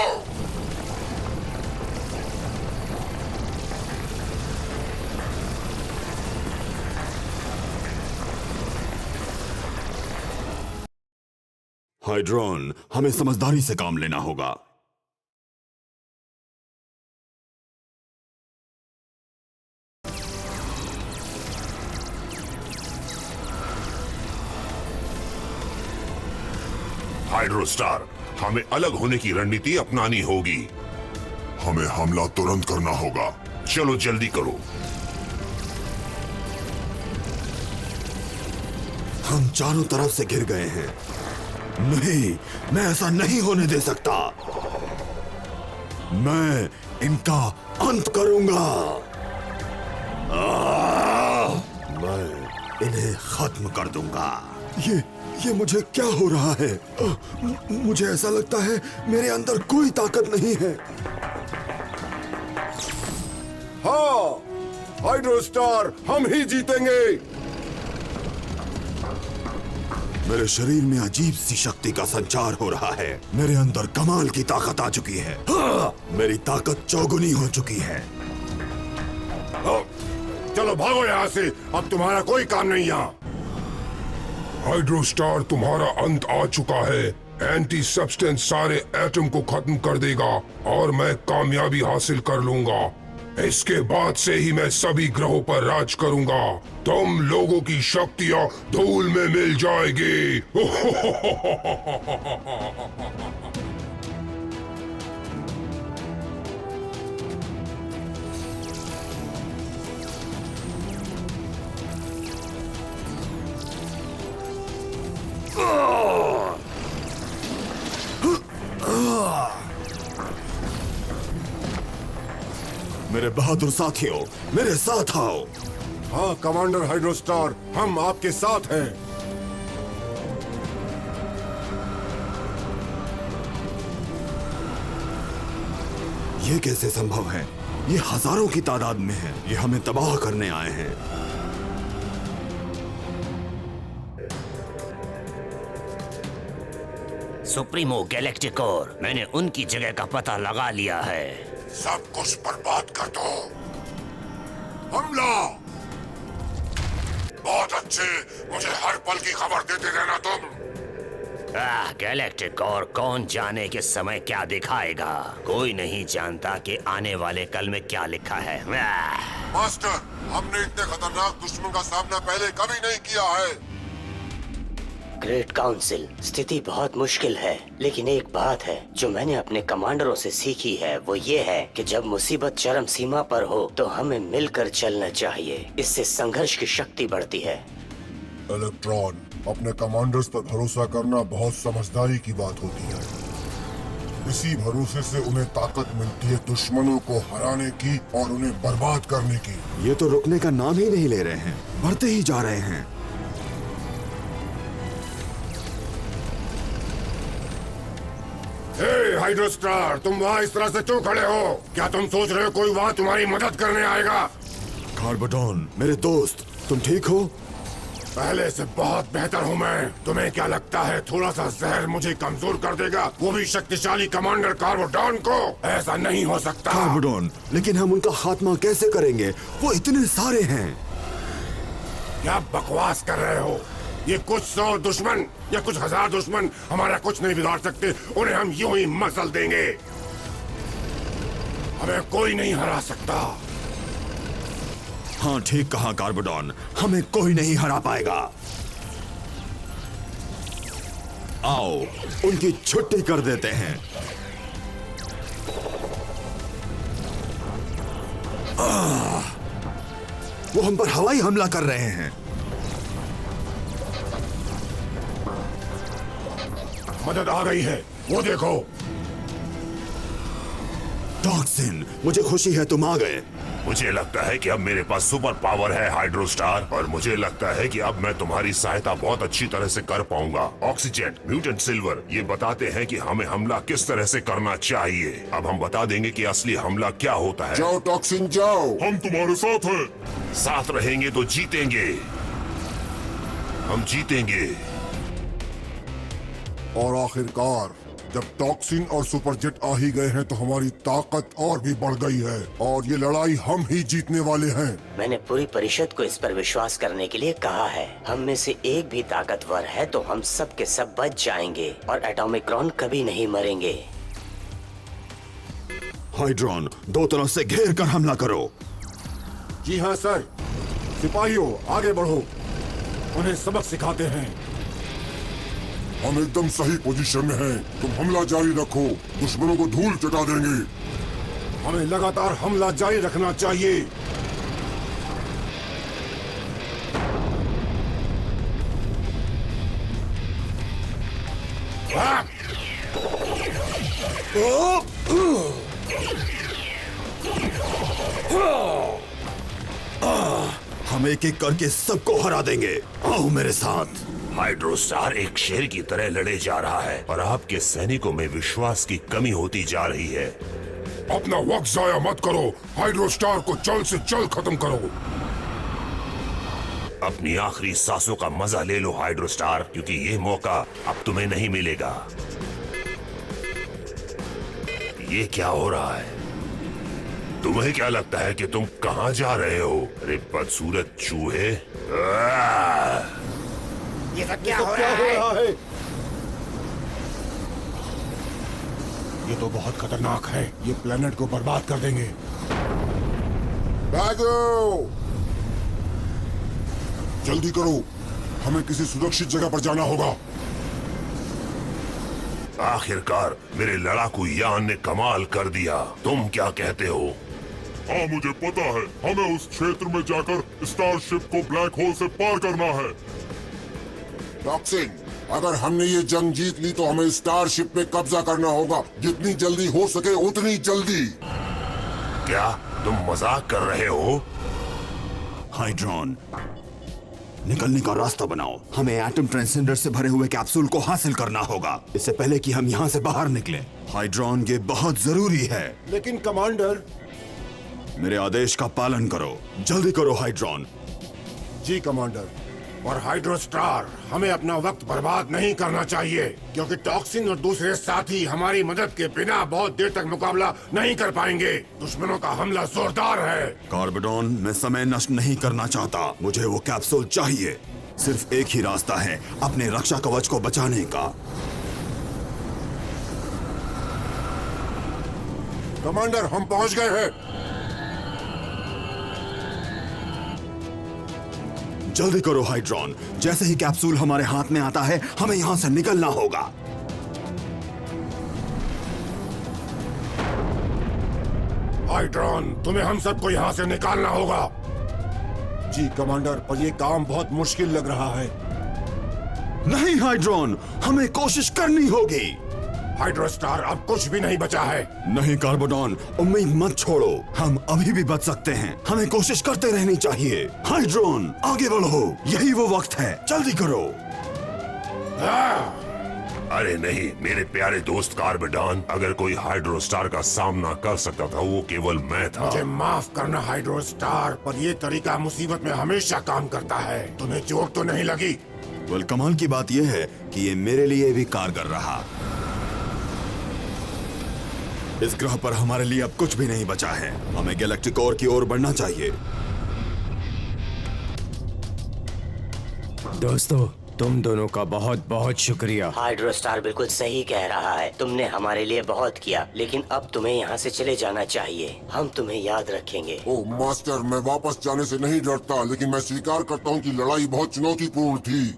हाइड्रॉन, हमें समझदारी से काम लेना होगा। हाइड्रोस्टार, हमें अलग होने की रणनीति अपनानी होगी। हमें हमला तुरंत करना होगा। चलो जल्दी करो। हम चारों तरफ से घिर गए हैं। नहीं, मैं ऐसा नहीं होने दे सकता। मैं इनका अंत करूंगा। मैं इन्हें खत्म कर दूंगा। ये मुझे क्या हो रहा है? मुझे ऐसा लगता है मेरे अंदर कोई ताकत नहीं है। हाँ, हाइड्रोस्टार, हम ही जीतेंगे। मेरे शरीर में अजीब सी शक्ति का संचार हो रहा है। मेरे अंदर कमाल की ताकत आ चुकी है। हाँ, मेरी ताकत चौगुनी हो चुकी है। चलो भागो यहाँ से, अब तुम्हारा कोई काम नहीं यहाँ। हाइड्रोस्टार, तुम्हारा अंत आ चुका है। एंटी सब्सटेंस सारे एटम को खत्म कर देगा और मैं कामयाबी हासिल कर लूंगा। इसके बाद से ही मैं सभी ग्रहों पर राज करूंगा। तुम लोगों की शक्तियां धूल में मिल जाएगी। मेरे बहादुर साथियों, मेरे साथ आओ। हाँ कमांडर हाइड्रोस्टार, हम आपके साथ हैं। ये कैसे संभव है? ये हजारों की तादाद में है। ये हमें तबाह करने आए हैं। सुप्रीमो गैलेक्टिकोर, मैंने उनकी जगह का पता लगा लिया है। सब कुछ बर्बाद कर दो। हमला! बहुत अच्छे, मुझे हर पल की खबर देते रहना तुम। गैलेक्टिकोर, कौन जाने कि समय क्या दिखाएगा। कोई नहीं जानता कि आने वाले कल में क्या लिखा है। मास्टर, हमने इतने खतरनाक दुश्मन का सामना पहले कभी नहीं किया है। ग्रेट काउंसिल, स्थिति बहुत मुश्किल है, लेकिन एक बात है जो मैंने अपने कमांडरों से सीखी है, वो ये है कि जब मुसीबत चरम सीमा पर हो तो हमें मिलकर चलना चाहिए। इससे संघर्ष की शक्ति बढ़ती है। इलेक्ट्रॉन, अपने कमांडर्स पर भरोसा करना बहुत समझदारी की बात होती है। इसी भरोसे से उन्हें ताकत मिलती है दुश्मनों को हराने की और उन्हें बर्बाद करने की। ये तो रुकने का नाम ही नहीं ले रहे हैं, बढ़ते ही जा रहे हैं। हे हाइड्रोस्टार, तुम वहाँ इस तरह से क्यों खड़े हो? क्या तुम सोच रहे हो कोई वहाँ तुम्हारी मदद करने आएगा? कार्बोडॉन, मेरे दोस्त, तुम ठीक हो? पहले से बहुत बेहतर हूँ मैं। तुम्हें क्या लगता है थोड़ा सा जहर मुझे कमजोर कर देगा, वो भी शक्तिशाली कमांडर कार्बोडॉन को? ऐसा नहीं हो सकता। कार्बोडॉन, लेकिन हम उनका खात्मा कैसे करेंगे? वो इतने सारे हैं। क्या बकवास कर रहे हो? ये कुछ 100 दुश्मन या कुछ 1000 दुश्मन हमारा कुछ नहीं बिगाड़ सकते। उन्हें हम यूं ही मसल देंगे। हमें कोई नहीं हरा सकता। हाँ, ठीक कहा कार्बोडॉन, हमें कोई नहीं हरा पाएगा। आओ, उनकी छुट्टी कर देते हैं। वो हम पर हवाई हमला कर रहे हैं। मदद आ गई है, वो देखो। टॉक्सिन, मुझे खुशी है तुम आ गए। मुझे लगता है कि अब मेरे पास सुपर पावर है हाइड्रोस्टार, और मुझे लगता है कि अब मैं तुम्हारी सहायता बहुत अच्छी तरह से कर पाऊंगा। ऑक्सीजन, म्यूटेंट सिल्वर, ये बताते हैं कि हमें हमला किस तरह से करना चाहिए। अब हम बता देंगे कि असली हमला क्या होता है। जाओ टॉक्सिन, जाओ। हम तुम्हारे साथ हैं। साथ रहेंगे तो जीतेंगे। हम जीतेंगे। और आखिरकार जब टॉक्सिन और सुपरजेट आ ही गए हैं तो हमारी ताकत और भी बढ़ गई है, और ये लड़ाई हम ही जीतने वाले हैं। मैंने पूरी परिषद को इस पर विश्वास करने के लिए कहा है। हम में से एक भी ताकतवर है तो हम सब के सब बच जाएंगे और एटॉमिक्रॉन कभी नहीं मरेंगे। हाइड्रॉन, दो तरफ से घेर कर हमला करो। जी हाँ सर। सिपाहियों, आगे बढ़ो, उन्हें सबक सिखाते हैं। हम एकदम सही पोजीशन में हैं। तुम हमला जारी रखो, दुश्मनों को धूल चटा देंगे। हमें लगातार हमला जारी रखना चाहिए। हम एक एक करके सबको हरा देंगे। आओ मेरे साथ। हाइड्रोस्टार एक शेर की तरह लड़े जा रहा है और आपके सैनिकों में विश्वास की कमी होती जा रही है। अपना वक्त जाया मत करो। हाइड्रोस्टार को जल्द से जल्द खत्म करो। अपनी आखिरी सांसों का मजा ले लो हाइड्रोस्टार, क्योंकि ये मौका अब तुम्हें नहीं मिलेगा। ये क्या हो रहा है? तुम्हें क्या लगता है कि तुम कहां जा रहे हो? अरे बदसूरत चूहे! ये सब क्या हो रहा है? ये तो बहुत खतरनाक है। ये प्लेनेट को बर्बाद कर देंगे। भागो! जल्दी करो, हमें किसी सुरक्षित जगह पर जाना होगा। आखिरकार मेरे लड़ाकू यान ने कमाल कर दिया। तुम क्या कहते हो? हाँ, मुझे पता है। हमें उस क्षेत्र में जाकर स्टारशिप को ब्लैक होल से पार करना है। टॉक्सिन, अगर हमने ये जंग जीत ली तो हमें स्टारशिप पे कब्जा करना होगा। जितनी जल्दी हो सके उतनी जल्दी। क्या तुम मजाक कर रहे हो? हाइड्रॉन, निकलने का रास्ता बनाओ। हमें एटम ट्रांसेंडर से भरे हुए कैप्सूल को हासिल करना होगा इससे पहले कि हम यहाँ से बाहर निकलें। हाइड्रॉन, ये बहुत जरूरी है। लेकिन कमांडर। मेरे आदेश का पालन करो। जल्दी करो हाइड्रॉन। जी कमांडर। और हाइड्रोस्टार, हमें अपना वक्त बर्बाद नहीं करना चाहिए, क्योंकि टॉक्सिन और दूसरे साथी हमारी मदद के बिना बहुत देर तक मुकाबला नहीं कर पाएंगे। दुश्मनों का हमला जोरदार है। कार्बोडॉन, मैं समय नष्ट नहीं करना चाहता। मुझे वो कैप्सूल चाहिए। सिर्फ एक ही रास्ता है अपने रक्षा कवच को बचाने का। कमांडर, हम पहुंच गए हैं। जल्दी करो हाइड्रॉन। जैसे ही कैप्सूल हमारे हाथ में आता है, हमें यहाँ से निकलना होगा। हाइड्रॉन, तुम्हें हम सबको यहाँ से निकालना होगा। जी कमांडर, पर ये काम बहुत मुश्किल लग रहा है। नहीं हाइड्रॉन, हमें कोशिश करनी होगी। हाइड्रोस्टार, अब कुछ भी नहीं बचा है। नहीं कार्बोडॉन, उम्मीद मत छोड़ो। हम अभी भी बच सकते हैं। हमें कोशिश करते रहनी चाहिए। हाइड्रॉन, आगे बढ़ो। यही वो वक्त है। जल्दी करो। अरे नहीं मेरे प्यारे दोस्त कार्बोडॉन, अगर कोई हाइड्रोस्टार का सामना कर सकता था वो केवल मैं था। मुझे माफ करना हाइड्रोस्टार, पर ये तरीका मुसीबत में हमेशा काम करता है। तुम्हें चोट तो नहीं लगी? वेल, कमाल की बात यह है कि ये मेरे लिए भी कारगर रहा। इस ग्रह पर हमारे लिए अब कुछ भी नहीं बचा है। हमें गैलेक्टिक कोर की ओर बढ़ना चाहिए। दोस्तों, तुम दोनों का बहुत बहुत शुक्रिया। हाइड्रोस्टार बिल्कुल सही कह रहा है। तुमने हमारे लिए बहुत किया, लेकिन अब तुम्हें यहाँ से चले जाना चाहिए। हम तुम्हें याद रखेंगे। ओह मास्टर, मैं वापस जाने से नहीं डरता, लेकिन मैं स्वीकार करता हूँ कि लड़ाई बहुत चुनौतीपूर्ण थी।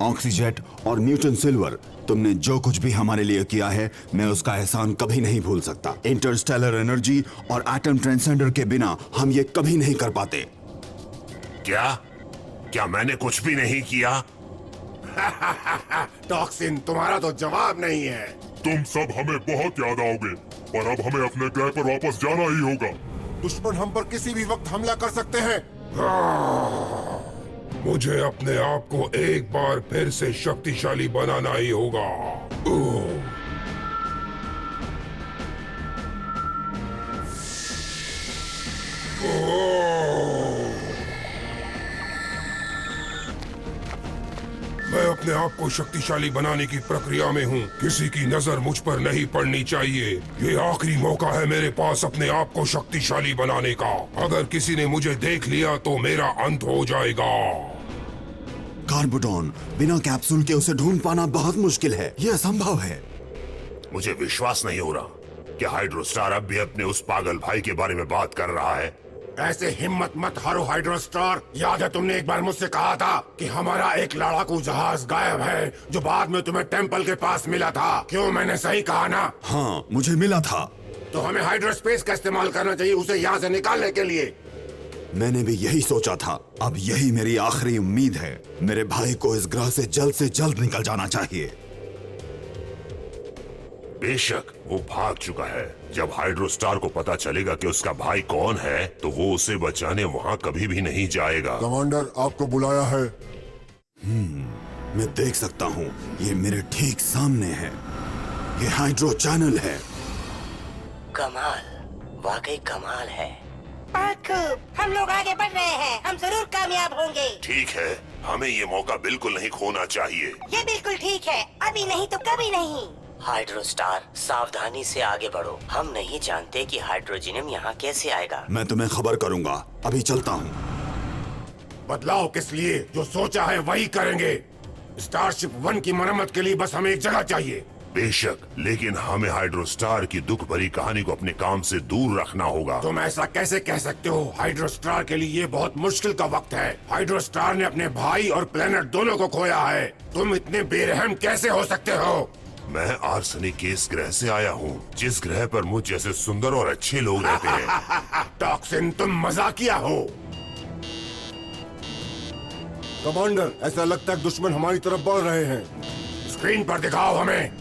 ऑक्सीजेट और न्यूटन सिल्वर, तुमने जो कुछ भी हमारे लिए किया है, मैं उसका एहसान कभी नहीं भूल सकता। इंटरस्टेलर एनर्जी और एटम ट्रांसेंडर के बिना हम ये कभी नहीं कर पाते। क्या मैंने कुछ भी नहीं किया? टॉक्सिन, तुम्हारा तो जवाब नहीं है। तुम सब हमें बहुत याद आओगे, पर अब हमें अपने ग्रह पर वापस जाना ही होगा। दुश्मन हम पर किसी भी वक्त हमला कर सकते हैं। मुझे अपने आप को एक बार फिर से शक्तिशाली बनाना ही होगा। मैं अपने आप को शक्तिशाली बनाने की प्रक्रिया में हूँ। किसी की नजर मुझ पर नहीं पड़नी चाहिए। ये आखिरी मौका है मेरे पास अपने आप को शक्तिशाली बनाने का। अगर किसी ने मुझे देख लिया तो मेरा अंत हो जाएगा। कार्बोडॉन, बिना कैप्सूल के उसे ढूंढ पाना बहुत मुश्किल है। यह असंभव है। मुझे विश्वास नहीं हो रहा कि हाइड्रोस्टार अब भी अपने उस पागल भाई के बारे में बात कर रहा है। ऐसे हिम्मत मत हारो हाइड्रोस्टार। याद है तुमने एक बार मुझसे कहा था कि हमारा एक लड़ाकू जहाज गायब है, जो बाद में तुम्हें टेंपल के पास मिला था। क्यों, मैंने सही कहा ना? हाँ, मुझे मिला था। तो हमें हाइड्रोस्पेस का इस्तेमाल करना चाहिए उसे यहाँ से निकालने के लिए। मैंने भी यही सोचा था। अब यही मेरी आखिरी उम्मीद है। मेरे भाई को इस ग्रह से जल्द निकल जाना चाहिए। बेशक वो भाग चुका है। जब हाइड्रोस्टार को पता चलेगा कि उसका भाई कौन है, तो वो उसे बचाने वहाँ कभी भी नहीं जाएगा। कमांडर, आपको बुलाया है। मैं देख सकता हूँ, ये मेरे ठीक सामने है। ये हाइड्रो चैनल है। कमाल, वाकई कमाल है। बहुत खूब, हम लोग आगे बढ़ रहे हैं। हम जरूर कामयाब होंगे। ठीक है, हमें ये मौका बिल्कुल नहीं खोना चाहिए। ये बिल्कुल ठीक है। अभी नहीं तो कभी नहीं। हाइड्रोस्टार, सावधानी से आगे बढ़ो। हम नहीं जानते कि हाइड्रोजनियम यहाँ कैसे आएगा। मैं तुम्हें खबर करूंगा। अभी चलता हूँ। बदलाव किस लिए? जो सोचा है वही करेंगे। स्टारशिप 1 की मरम्मत के लिए बस हमें एक जगह चाहिए। बेशक, लेकिन हमें हाइड्रोस्टार की दुख भरी कहानी को अपने काम से दूर रखना होगा। तुम ऐसा कैसे कह सकते हो? हाइड्रोस्टार के लिए ये बहुत मुश्किल का वक्त है। हाइड्रोस्टार ने अपने भाई और प्लेनेट दोनों को खोया है। तुम इतने बेरहम कैसे हो सकते हो? मैं आर्सेनिक के इस ग्रह से आया हूँ, जिस ग्रह पर मुझ जैसे सुंदर और अच्छे लोग रहते हैं। टॉक्सिन, तुम मजाकिया हो। कमांडर, ऐसा लगता है दुश्मन हमारी तरफ बढ़ रहे हैं। स्क्रीन पर दिखाओ हमें।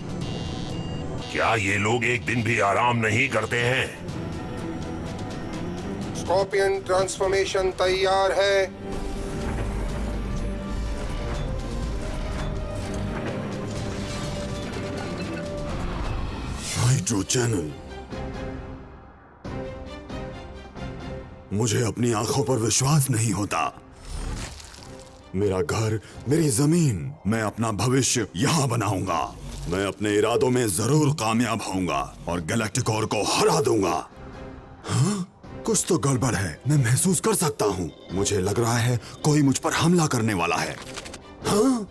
क्या ये लोग एक दिन भी आराम नहीं करते हैं? स्कॉर्पियन ट्रांसफॉर्मेशन तैयार है। Hydro channel. मुझे अपनी आंखों पर विश्वास नहीं होता। मेरा घर, मेरी जमीन, मैं अपना भविष्य यहाँ बनाऊंगा। मैं अपने इरादों में जरूर कामयाब होऊंगा और गैलेक्टिकोर को हरा दूंगा। हाँ? कुछ तो गड़बड़ है। मैं महसूस कर सकता हूँ। मुझे लग रहा है कोई मुझ पर हमला करने वाला है। हाँ?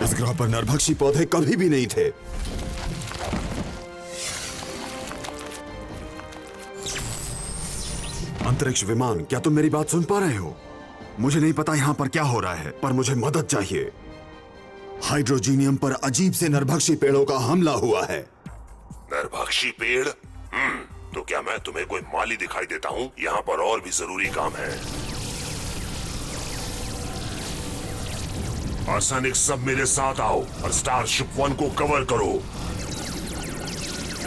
इस ग्रह पर नरभक्षी पौधे कभी भी नहीं थे। अंतरिक्ष विमान, क्या तुम मेरी बात सुन पा रहे हो? मुझे नहीं पता यहाँ पर क्या हो रहा है, पर मुझे मदद चाहिए। हाइड्रोजीनियम पर अजीब से नरभक्षी पेड़ों का हमला हुआ है। नरभक्षी पेड़? तो क्या मैं तुम्हें कोई माली दिखाई देता हूँ? यहाँ पर और भी जरूरी काम है। आर्सेनिक, सब मेरे साथ आओ और स्टारशिप 1 को कवर करो।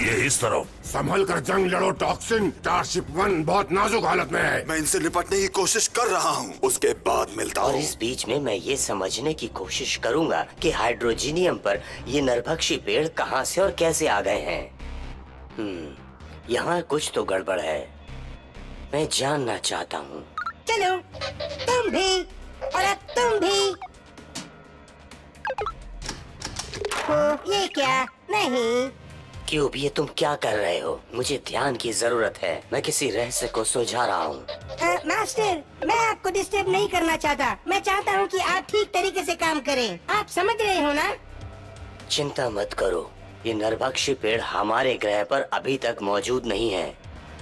ये इस तरफ। संभल कर जंग लड़ो टॉक्सिन। स्टारशिप 1 बहुत नाजुक हालत में है। मैं इनसे निपटने की कोशिश कर रहा हूँ, उसके बाद मिलता हूँ। और इस बीच में मैं ये समझने की कोशिश करूंगा कि हाइड्रोजीनियम पर ये नरभक्षी पेड़ कहाँ से और कैसे आ गए हैं। यहाँ कुछ तो गड़बड़ है। मैं जानना चाहता हूँ। चलो, तुम भी और अब तुम भी। ये क्या? नहीं। क्यूब, ये तुम क्या कर रहे हो? मुझे ध्यान की जरूरत है। मैं किसी रहस्य को सुलझा रहा हूँ। मास्टर, मैं आपको डिस्टर्ब नहीं करना चाहता। मैं चाहता हूँ कि आप ठीक तरीके से काम करें। आप समझ रहे हो ना? चिंता मत करो, ये नरभक्षी पेड़ हमारे ग्रह पर अभी तक मौजूद नहीं है।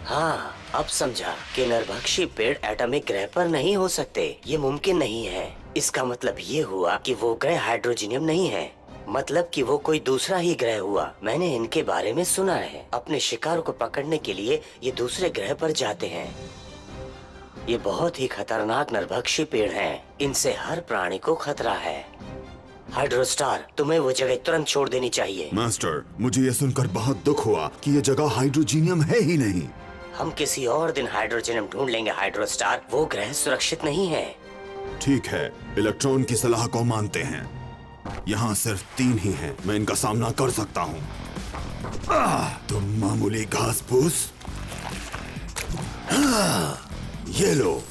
हाँ, अब समझा कि नरभक्षी पेड़ एटॉमिक ग्रह पर नहीं हो सकते। ये मुमकिन नहीं है। इसका मतलब ये हुआ कि वो ग्रह हाइड्रोजीनियम नहीं है। मतलब कि वो कोई दूसरा ही ग्रह हुआ। मैंने इनके बारे में सुना है। अपने शिकार को पकड़ने के लिए ये दूसरे ग्रह पर जाते हैं। ये बहुत ही खतरनाक नरभक्षी पेड़ हैं। इनसे हर प्राणी को खतरा है। हाइड्रोस्टार, तुम्हें वो जगह तुरंत छोड़ देनी चाहिए। मास्टर, मुझे ये सुनकर बहुत दुख हुआ कि ये जगह हाइड्रोजीनियम है ही नहीं। हम किसी और दिन हाइड्रोजीनियम ढूंढ लेंगे हाइड्रोस्टार। वो ग्रह सुरक्षित नहीं है। ठीक है, इलेक्ट्रॉन की सलाह को मानते हैं। यहाँ सिर्फ 3 ही हैं। मैं इनका सामना कर सकता हूँ। तुम मामूली घास फूस। ये लो।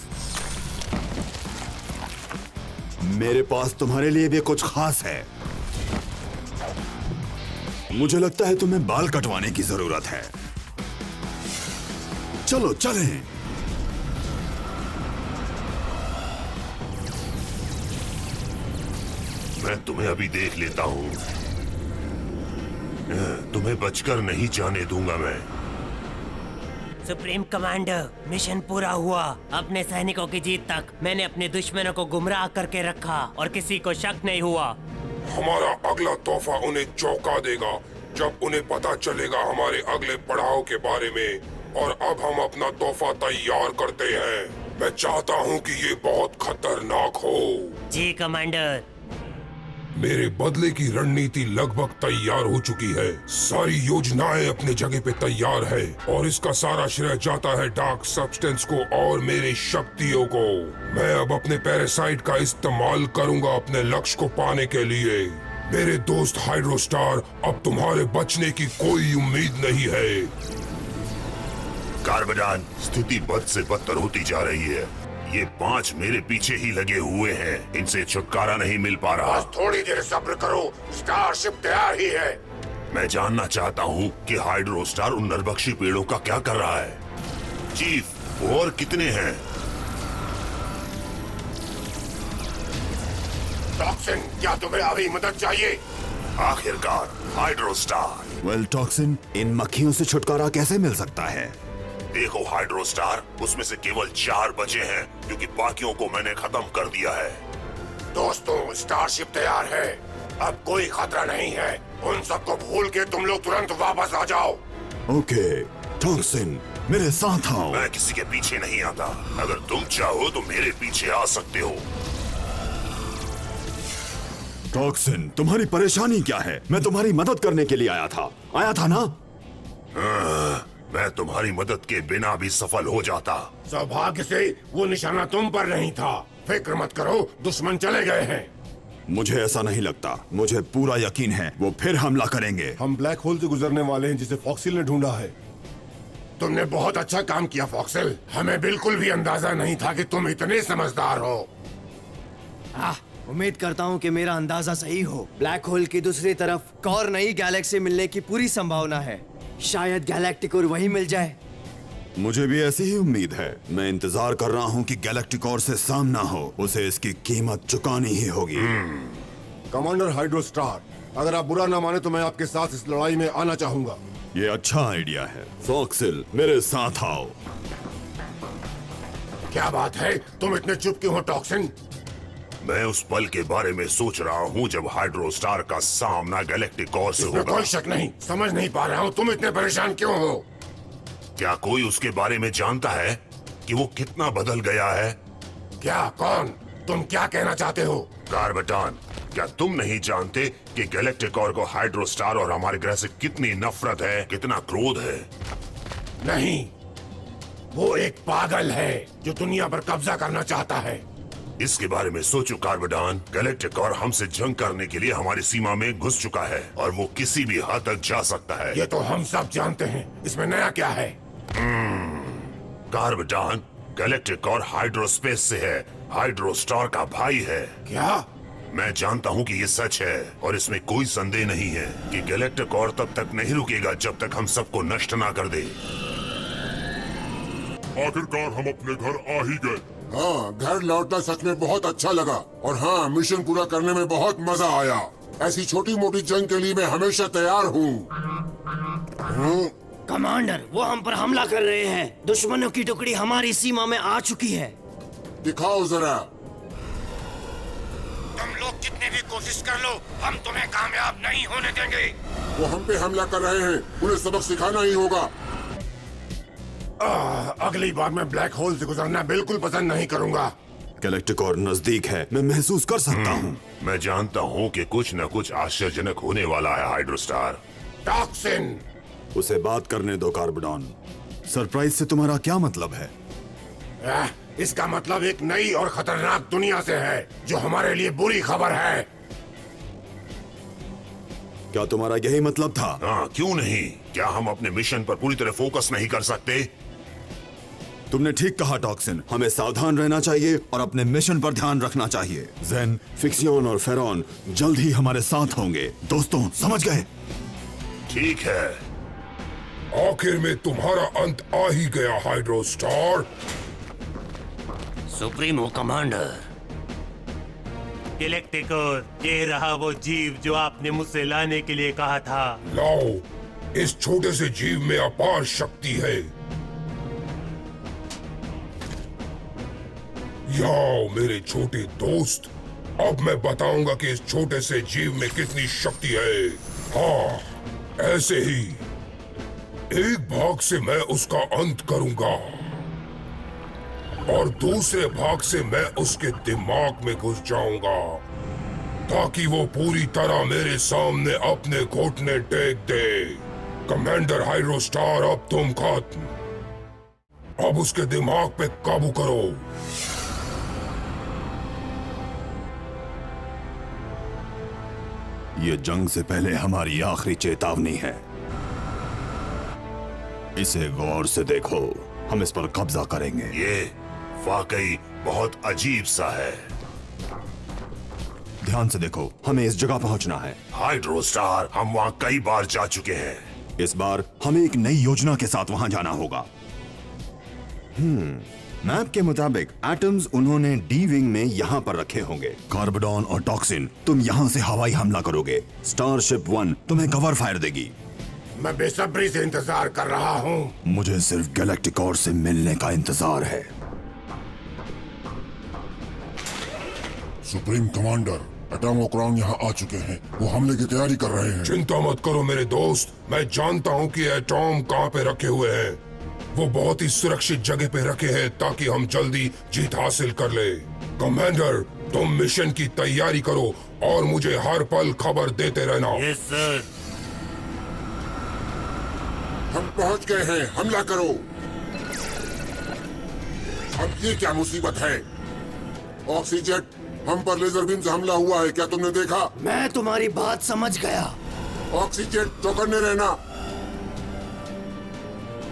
मेरे पास तुम्हारे लिए भी कुछ खास है। मुझे लगता है तुम्हें बाल कटवाने की जरूरत है। चलो चलें। मैं तुम्हें अभी देख लेता हूँ। तुम्हें बचकर नहीं जाने दूंगा मैं। सुप्रीम कमांडर, मिशन पूरा हुआ। अपने सैनिकों की जीत तक मैंने अपने दुश्मनों को गुमराह करके रखा और किसी को शक नहीं हुआ। हमारा अगला तोहफा उन्हें चौंका देगा जब उन्हें पता चलेगा हमारे अगले पड़ाव के बारे में। और अब हम अपना तोहफा तैयार करते हैं। मैं चाहता हूँ कि ये बहुत खतरनाक हो। जी कमांडर। मेरे बदले की रणनीति लगभग तैयार हो चुकी है। सारी योजनाएं अपने जगह पे तैयार है और इसका सारा श्रेय जाता है डार्क सब्सटेंस को और मेरी शक्तियों को। मैं अब अपने पैरासाइट का इस्तेमाल करूंगा अपने लक्ष्य को पाने के लिए। मेरे दोस्त हाइड्रोस्टार, अब तुम्हारे बचने की कोई उम्मीद नहीं है। कार्बेडान, स्थिति बद से बदतर होती जा रही है। ये 5 मेरे पीछे ही लगे हुए हैं। इनसे छुटकारा नहीं मिल पा रहा। बस थोड़ी देर सब्र करो, स्टारशिप तैयार ही है। मैं जानना चाहता हूँ कि हाइड्रोस्टार उन नरभक्षी पेड़ों का क्या कर रहा है। चीफ, और कितने हैं? टॉक्सिन, क्या तुम्हें अभी मदद चाहिए? आखिरकार हाइड्रोस्टार। वेल टॉक्सिन, इन मक्खियों से छुटकारा कैसे मिल सकता है? देखो हाइड्रोस्टार, उसमें से केवल 4 बचे हैं क्योंकि बाकियों को मैंने खत्म कर दिया है। दोस्तों, स्टारशिप तैयार है। अब कोई खतरा नहीं है। उन सबको भूल के तुम लोग तुरंत वापस आ जाओ। ओके, टॉक्सिन, मेरे साथ आओ। मैं किसी के पीछे नहीं आता। अगर तुम चाहो तो मेरे पीछे आ सकते हो। टॉक्सिन, तुम्हारी परेशानी क्या है? मैं तुम्हारी मदद करने के लिए आया था ना? मैं तुम्हारी मदद के बिना भी सफल हो जाता। सौभाग्य से वो निशाना तुम पर नहीं था। फिक्र मत करो, दुश्मन चले गए हैं। मुझे ऐसा नहीं लगता। मुझे पूरा यकीन है वो फिर हमला करेंगे। हम ब्लैक होल से गुजरने वाले हैं जिसे फॉक्सिल ने ढूंढा है। तुमने बहुत अच्छा काम किया फॉक्सिल। हमें बिल्कुल भी अंदाजा नहीं था कि तुम इतने समझदार हो। उम्मीद करता हूँ कि मेरा अंदाजा सही हो। ब्लैक होल की दूसरी तरफ एक और नई गैलेक्सी मिलने की पूरी संभावना है। शायद गैलेक्टिकोर वहीं मिल जाए। मुझे भी ऐसी ही उम्मीद है। मैं इंतजार कर रहा हूँ कि गैलेक्टिकोर से सामना हो। उसे इसकी कीमत चुकानी ही होगी। कमांडर हाइड्रोस्टार, अगर आप बुरा ना माने तो मैं आपके साथ इस लड़ाई में आना चाहूंगा। ये अच्छा आइडिया है। फॉक्सिल, मेरे साथ आओ। क्या बात है, तुम इतने चुप क्यों हो टॉक्सिन? मैं उस पल के बारे में सोच रहा हूँ जब हाइड्रोस्टार का सामना गैलेक्टिकोर से होगा। कोई शक नहीं, समझ नहीं पा रहा हूँ तुम इतने परेशान क्यों हो। क्या कोई उसके बारे में जानता है कि वो कितना बदल गया है? क्या? कौन? तुम क्या कहना चाहते हो? कार्बटान, क्या तुम नहीं जानते कि गैलेक्टिकोर को हाइड्रोस्टार और हमारे ग्रह से कितनी नफरत है, कितना क्रोध है? नहीं, वो एक पागल है जो दुनिया पर कब्जा करना चाहता है। इसके बारे में सोचो कार्बडान। गैलेक्टिकोर हमसे जंग करने के लिए हमारी सीमा में घुस चुका है और वो किसी भी हद तक जा सकता है। ये तो हम सब जानते हैं, इसमें नया क्या है? कार्बडान, गैलेक्टिकोर हाइड्रोस्पेस से है, हाइड्रोस्टार का भाई है। क्या? मैं जानता हूँ कि ये सच है और इसमें कोई संदेह नहीं है कि गैलेक्टिकोर तब तक नहीं रुकेगा जब तक हम सबको नष्ट ना कर दे। आखिरकार हम अपने घर आ ही गए। हाँ, घर लौटना सच में बहुत अच्छा लगा और हाँ, मिशन पूरा करने में बहुत मजा आया। ऐसी छोटी मोटी जंग के लिए मैं हमेशा तैयार हूँ। कमांडर, वो हम पर हमला कर रहे हैं। दुश्मनों की टुकड़ी हमारी सीमा में आ चुकी है। दिखाओ जरा। तुम लोग कितने भी कोशिश कर लो, हम तुम्हें कामयाब नहीं होने देंगे। वो हम पे हमला कर रहे हैं, उन्हें सबक सिखाना ही होगा। अगली बार मैं ब्लैक होल से गुजरना बिल्कुल पसंद नहीं करूंगा। गैलेक्टिकोर नजदीक है, मैं महसूस कर सकता हूँ। मैं जानता हूँ कि कुछ न कुछ आश्चर्यजनक होने वाला है हाइड्रोस्टार। टॉक्सिन, उसे बात करने दो कार्बडॉन। सरप्राइज से तुम्हारा क्या मतलब है? इसका मतलब एक नई और खतरनाक दुनिया से है जो हमारे लिए बुरी खबर है। क्या तुम्हारा यही मतलब था? हाँ, क्यों नहीं? क्या हम अपने मिशन पर पूरी तरह फोकस नहीं कर सकते? तुमने ठीक कहा टॉक्सिन, हमें सावधान रहना चाहिए और अपने मिशन पर ध्यान रखना चाहिए। जेन, फिक्सियोन और फेरॉन जल्द ही हमारे साथ होंगे। दोस्तों, समझ गए? ठीक है। आखिर में तुम्हारा अंत आ ही गया हाइड्रोस्टार। सुप्रीमो कमांडर, गैलेक्टिकोर, ये रहा वो जीव जो आपने मुझसे लाने के लिए कहा था। लाओ, इस छोटे से जीव में अपार शक्ति है। याओ मेरे छोटे दोस्त, अब मैं बताऊंगा कि इस छोटे से जीव में कितनी शक्ति है। हाँ, ऐसे ही एक भाग से मैं उसका अंत करूंगा और दूसरे भाग से मैं उसके दिमाग में घुस जाऊंगा ताकि वो पूरी तरह मेरे सामने अपने घुटने टेक दे। कमांडर हाइड्रोस्टार, अब तुम खत्म। अब उसके दिमाग पे काबू करो। ये जंग से पहले हमारी आखिरी चेतावनी है। इसे गौर से देखो, हम इस पर कब्जा करेंगे। ये वाकई बहुत अजीब सा है। ध्यान से देखो, हमें इस जगह पहुंचना है। हाइड्रोस्टार, हम वहाँ कई बार जा चुके हैं। इस बार हमें एक नई योजना के साथ वहां जाना होगा। मैप के मुताबिक एटम्स उन्होंने डी विंग में यहाँ पर रखे होंगे। कार्बडॉन और टॉक्सिन, तुम यहाँ से हवाई हमला करोगे। स्टारशिप 1 तुम्हें कवर फायर देगी। मैं बेसब्री से इंतजार कर रहा हूँ। मुझे सिर्फ गैलेक्टिकोर से मिलने का इंतजार है। सुप्रीम कमांडर, एटमोक्रान यहाँ आ चुके हैं। वो हमले की तैयारी कर रहे हैं। चिंता मत करो मेरे दोस्त, मैं जानता हूँ कि एटॉम कहाँ पे रखे हुए हैं। वो बहुत ही सुरक्षित जगह पे रखे हैं ताकि हम जल्दी जीत हासिल कर ले। कमांडर, तुम मिशन की तैयारी करो और मुझे हर पल खबर देते रहना। Yes sir. हम पहुंच गए हैं, हमला करो। अब ये क्या मुसीबत है? ऑक्सीजेट, हम पर लेजर बीम से हमला हुआ है, क्या तुमने देखा? मैं तुम्हारी बात समझ गया। ऑक्सीजेट, चौकन्ने रहना।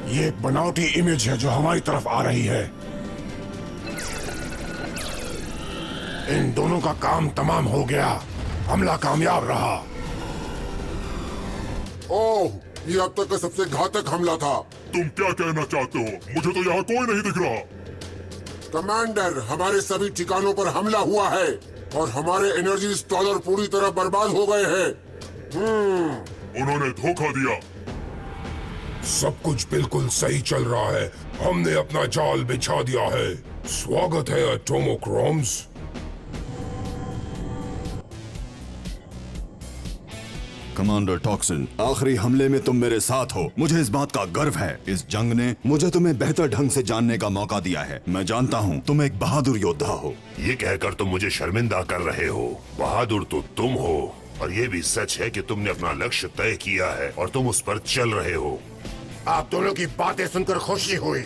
ये एक बनावटी इमेज है जो हमारी तरफ आ रही है। इन दोनों का काम तमाम हो गया, हमला कामयाब रहा। ओह, ये अब तक का सबसे घातक हमला था। तुम क्या कहना चाहते हो? मुझे तो यहाँ कोई नहीं दिख रहा। कमांडर, हमारे सभी ठिकानों पर हमला हुआ है और हमारे एनर्जी स्टॉलर पूरी तरह बर्बाद हो गए हैं। उन्होंने धोखा दिया। सब कुछ बिल्कुल सही चल रहा है, हमने अपना जाल बिछा दिया है। स्वागत है एटोमोक्रोम्स। कमांडर टॉक्सिन, आखिरी हमले में तुम मेरे साथ हो। मुझे इस बात का गर्व है। इस जंग ने मुझे तुम्हें बेहतर ढंग से जानने का मौका दिया है। मैं जानता हूँ तुम एक बहादुर योद्धा हो। ये कहकर तुम मुझे शर्मिंदा कर रहे हो। बहादुर तो तुम हो, और ये भी सच है कि तुमने अपना लक्ष्य तय किया है और तुम उस पर चल रहे हो। आप दोनों की बातें सुनकर खुशी हुई।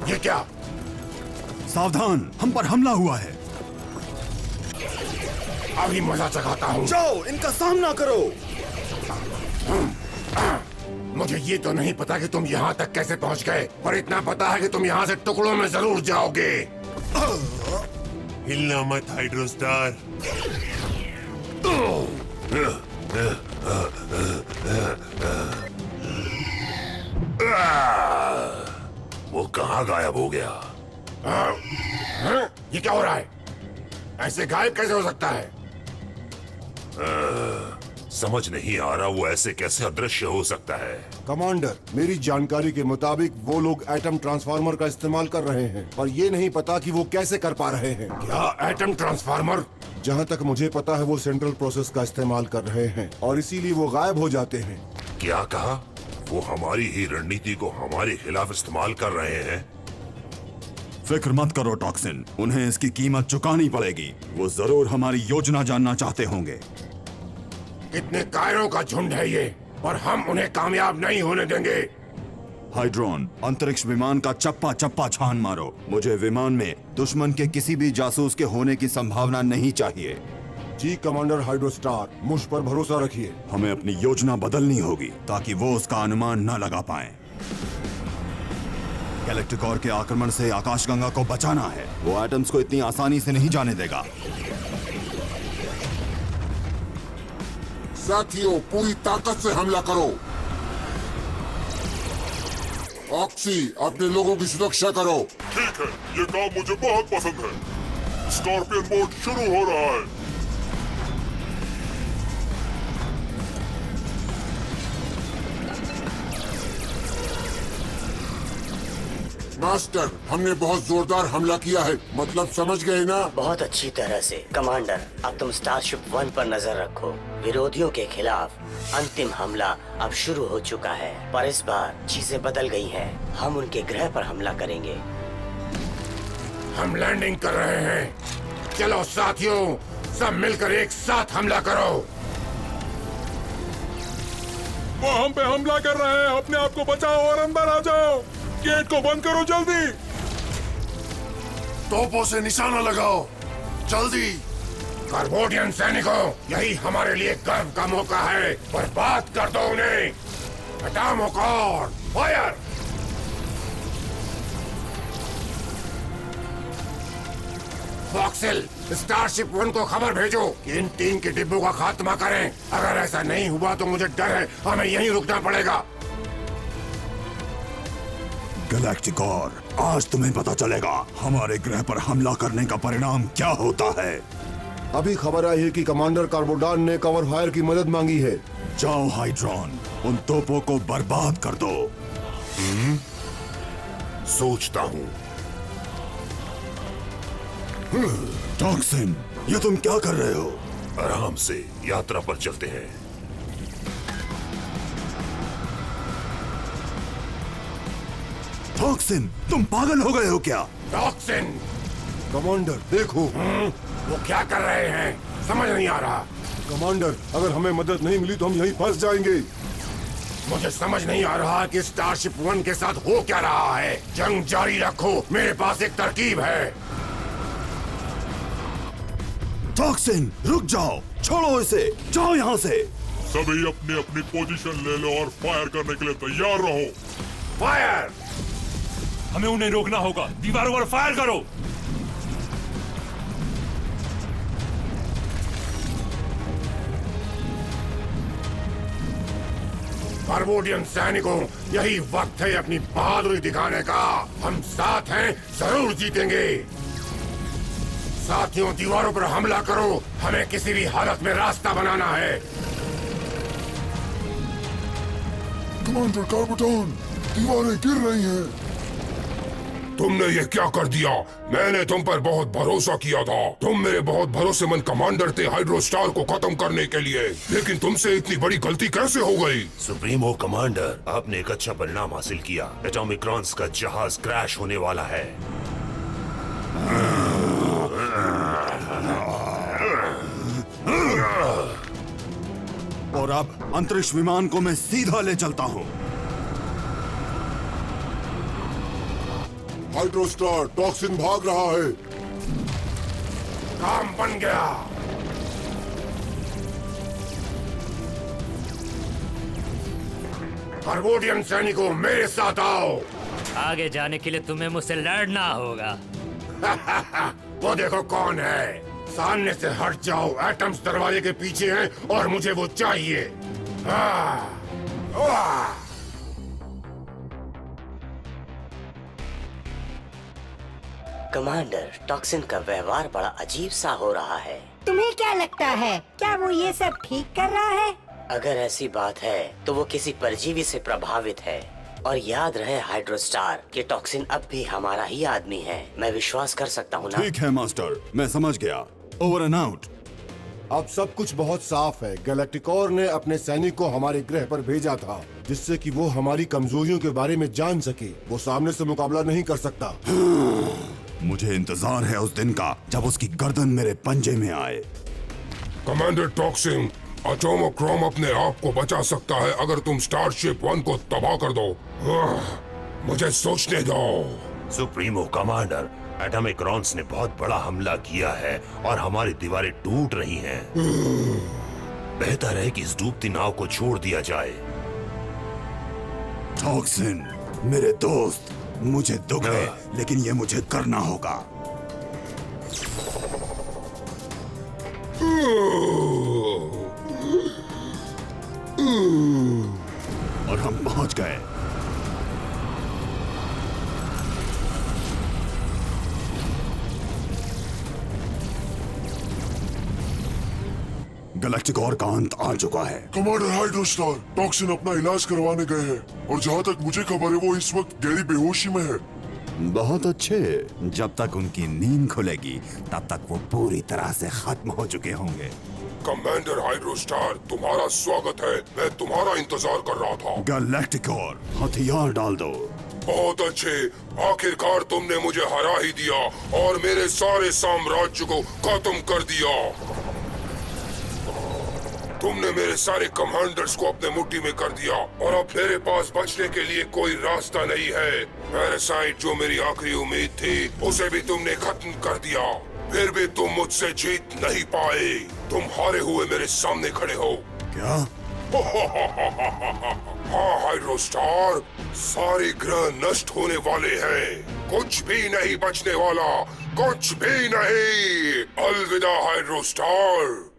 ये क्या? सावधान, हम पर हमला हुआ है। अभी मजा चखाता हूँ। जाओ, इनका सामना करो। मुझे ये तो नहीं पता कि तुम यहाँ तक कैसे पहुँच गए, पर इतना पता है कि तुम यहाँ से टुकड़ों में जरूर जाओगे। हिलना मत हाइड्रोस्टार। वो कहाँ गायब हो गया? ये क्या हो रहा है? ऐसे गायब कैसे हो सकता है? समझ नहीं आ रहा वो ऐसे कैसे अदृश्य हो सकता है। कमांडर, मेरी जानकारी के मुताबिक वो लोग एटम ट्रांसफार्मर का इस्तेमाल कर रहे हैं, पर ये नहीं पता कि वो कैसे कर पा रहे हैं। क्या एटम ट्रांसफार्मर? जहाँ तक मुझे पता है वो सेंट्रल प्रोसेस का इस्तेमाल कर रहे हैं और इसीलिए वो गायब हो जाते हैं। क्या कहा? वो हमारी ही रणनीति को हमारे खिलाफ इस्तेमाल कर रहे हैं। फिक्र मत करो टॉक्सिन, उन्हें इसकी कीमत चुकानी पड़ेगी। वो जरूर हमारी योजना जानना चाहते होंगे। कितने कायरों का झुंड है ये, और हम उन्हें कामयाब नहीं होने देंगे। हाइड्रोन, अंतरिक्ष विमान का चप्पा चप्पा छान मारो। मुझे विमान में दुश्मन के किसी भी जासूस के होने की संभावना नहीं चाहिए। जी कमांडर हाइड्रोस्टार, मुझ पर भरोसा रखिए। हमें अपनी योजना बदलनी होगी ताकि वो उसका अनुमान न लगा पाए। गैलेक्टिकॉर के आक्रमण से आकाशगंगा को बचाना है। वो एटम्स को इतनी आसानी से नहीं जाने देगा। साथियों, पूरी ताकत से हमला करो। ऑक्सी, अपने लोगों की सुरक्षा करो। ठीक है, ये काम मुझे बहुत पसंद है। स्कॉर्पियन मोड शुरू हो रहा है। मास्टर, हमने बहुत जोरदार हमला किया है, मतलब समझ गए ना? बहुत अच्छी तरह से। कमांडर, अब तुम स्टारशिप 1 पर नजर रखो। विरोधियों के खिलाफ अंतिम हमला अब शुरू हो चुका है, पर इस बार चीजें बदल गई हैं। हम उनके ग्रह पर हमला करेंगे। हम लैंडिंग कर रहे हैं। चलो साथियों, सब मिलकर एक साथ हमला करो। वो हम पे हमला कर रहे हैं, अपने आप को बचाओ और अंदर आ जाओ। गेट को बंद करो जल्दी। तोपों से निशाना लगाओ, जल्दी। कार्बोडियन सैनिकों, यही हमारे लिए गर्व का मौका है। बर्बाद कर दो उन्हें। एटोमोकॉर, फायर! फॉक्सिल, स्टारशिप 1 को खबर भेजो कि इन 3 के डिब्बों का खात्मा करें। अगर ऐसा नहीं हुआ तो मुझे डर है हमें यहीं रुकना पड़ेगा। गैलेक्टिकॉर, आज तुम्हें पता चलेगा हमारे ग्रह पर हमला करने का परिणाम क्या होता है। अभी खबर आई है कि कमांडर कार्बोडान ने कवर फायर की मदद मांगी है। जाओ हाइड्रॉन, उन तोपों को बर्बाद कर दो। सोचता हूँ। टॉक्सिन, ये तुम क्या कर रहे हो? आराम से यात्रा पर चलते हैं। टॉक्सिन, तुम पागल हो गए हो क्या? टॉक्सिन! कमांडर देखो। वो क्या कर रहे हैं समझ नहीं आ रहा। कमांडर, अगर हमें मदद नहीं मिली तो हम यहीं फंस जाएंगे। मुझे समझ नहीं आ रहा कि स्टारशिप 1 के साथ हो क्या रहा है। जंग जारी रखो, मेरे पास एक तरकीब है। टॉक्सिन, रुक जाओ, छोड़ो इसे, जाओ यहाँ से। सभी अपनी अपनी पोजीशन ले लो और फायर करने के लिए तैयार रहो। फायर! हमें उन्हें रोकना होगा। दीवारों पर फायर करो। कार्बोडियन सैनिकों, यही वक्त है अपनी बहादुरी दिखाने का। हम साथ हैं, जरूर जीतेंगे। साथियों, दीवारों पर हमला करो, हमें किसी भी हालत में रास्ता बनाना है। कमांडर कार्बोटॉन, दीवारें गिर रही हैं। तुमने ये क्या कर दिया? मैंने तुम पर बहुत भरोसा किया था। तुम मेरे बहुत भरोसेमंद कमांडर थे हाइड्रोस्टार को खत्म करने के लिए, लेकिन तुमसे इतनी बड़ी गलती कैसे हो गई? सुप्रीमो कमांडर, आपने एक अच्छा परिणाम हासिल किया। एटॉमिक्रॉन्स का जहाज क्रैश होने वाला है। और अब अंतरिक्ष विमान को मैं सीधा ले चलता हूँ। हाइड्रोस्टार, टॉक्सिन भाग रहा है। काम बन गया। कार्बोडियन सैनिकों, मेरे साथ आओ। आगे जाने के लिए तुम्हें मुझसे लड़ना होगा। वो देखो कौन है। सामने से हट जाओ, एटम्स दरवाजे के पीछे हैं और मुझे वो चाहिए। कमांडर, टॉक्सिन का व्यवहार बड़ा अजीब सा हो रहा है। तुम्हें क्या लगता है, क्या वो ये सब ठीक कर रहा है? अगर ऐसी बात है तो वो किसी परजीवी से प्रभावित है। और याद रहे हाइड्रोस्टार कि टॉक्सिन अब भी हमारा ही आदमी है। मैं विश्वास कर सकता हूँ ना? ठीक है मास्टर, मैं समझ गया। Over and out. अब सब कुछ बहुत साफ है। गैलेक्टिकोर ने अपने सैनिक को हमारे ग्रह पर भेजा था, जिससे कि वो हमारी कमजोरियों के बारे में जान सके। वो सामने से मुकाबला नहीं कर सकता। मुझे इंतजार है उस दिन का जब उसकी गर्दन मेरे पंजे में आए। कमांडर टॉक्सिन, एटॉमिक्रॉन अपने आप को बचा सकता है अगर तुम स्टारशिप 1 को तबाह कर दो। मुझे सोचने दो। सुप्रीमो कमांडर, एटॉमिक्रॉन्स ने बहुत बड़ा हमला किया है और हमारी दीवारें टूट रही हैं। बेहतर है कि इस डूबती नाव को छोड़ दिया जाए। टॉक्सिन, मेरे दोस्त, मुझे दुख है, लेकिन ये मुझे करना होगा। और हम पहुंच गए। गैलेक्टिकोर का अंत आ चुका है। कमांडर हाइड्रोस्टार, टॉक्सिन अपना इलाज करवाने गए हैं और जहाँ तक मुझे खबर है वो इस वक्त गहरी बेहोशी में है। बहुत अच्छे। जब तक उनकी नींद खुलेगी तब तक वो पूरी तरह से खत्म हो चुके होंगे। कमांडर हाइड्रोस्टार, तुम्हारा स्वागत है। मैं तुम्हारा इंतजार कर रहा था। गैलेक्टिकोर, हथियार डाल दो। बहुत अच्छे, आखिरकार तुमने मुझे हरा ही दिया और मेरे सारे साम्राज्य को खत्म कर दिया। तुमने मेरे सारे कमांडर्स को अपने मुट्ठी में कर दिया और अब मेरे पास बचने के लिए कोई रास्ता नहीं है। पैरासाइट, जो मेरी आखिरी उम्मीद थी, उसे भी तुमने खत्म कर दिया। फिर भी तुम मुझसे जीत नहीं पाए। तुम हारे हुए मेरे सामने खड़े हो। क्या? हाँ हाइड्रोस्टार, सारे ग्रह नष्ट होने वाले हैं। कुछ भी नहीं बचने वाला, कुछ भी नहीं। अलविदा हाइड्रोस्टार।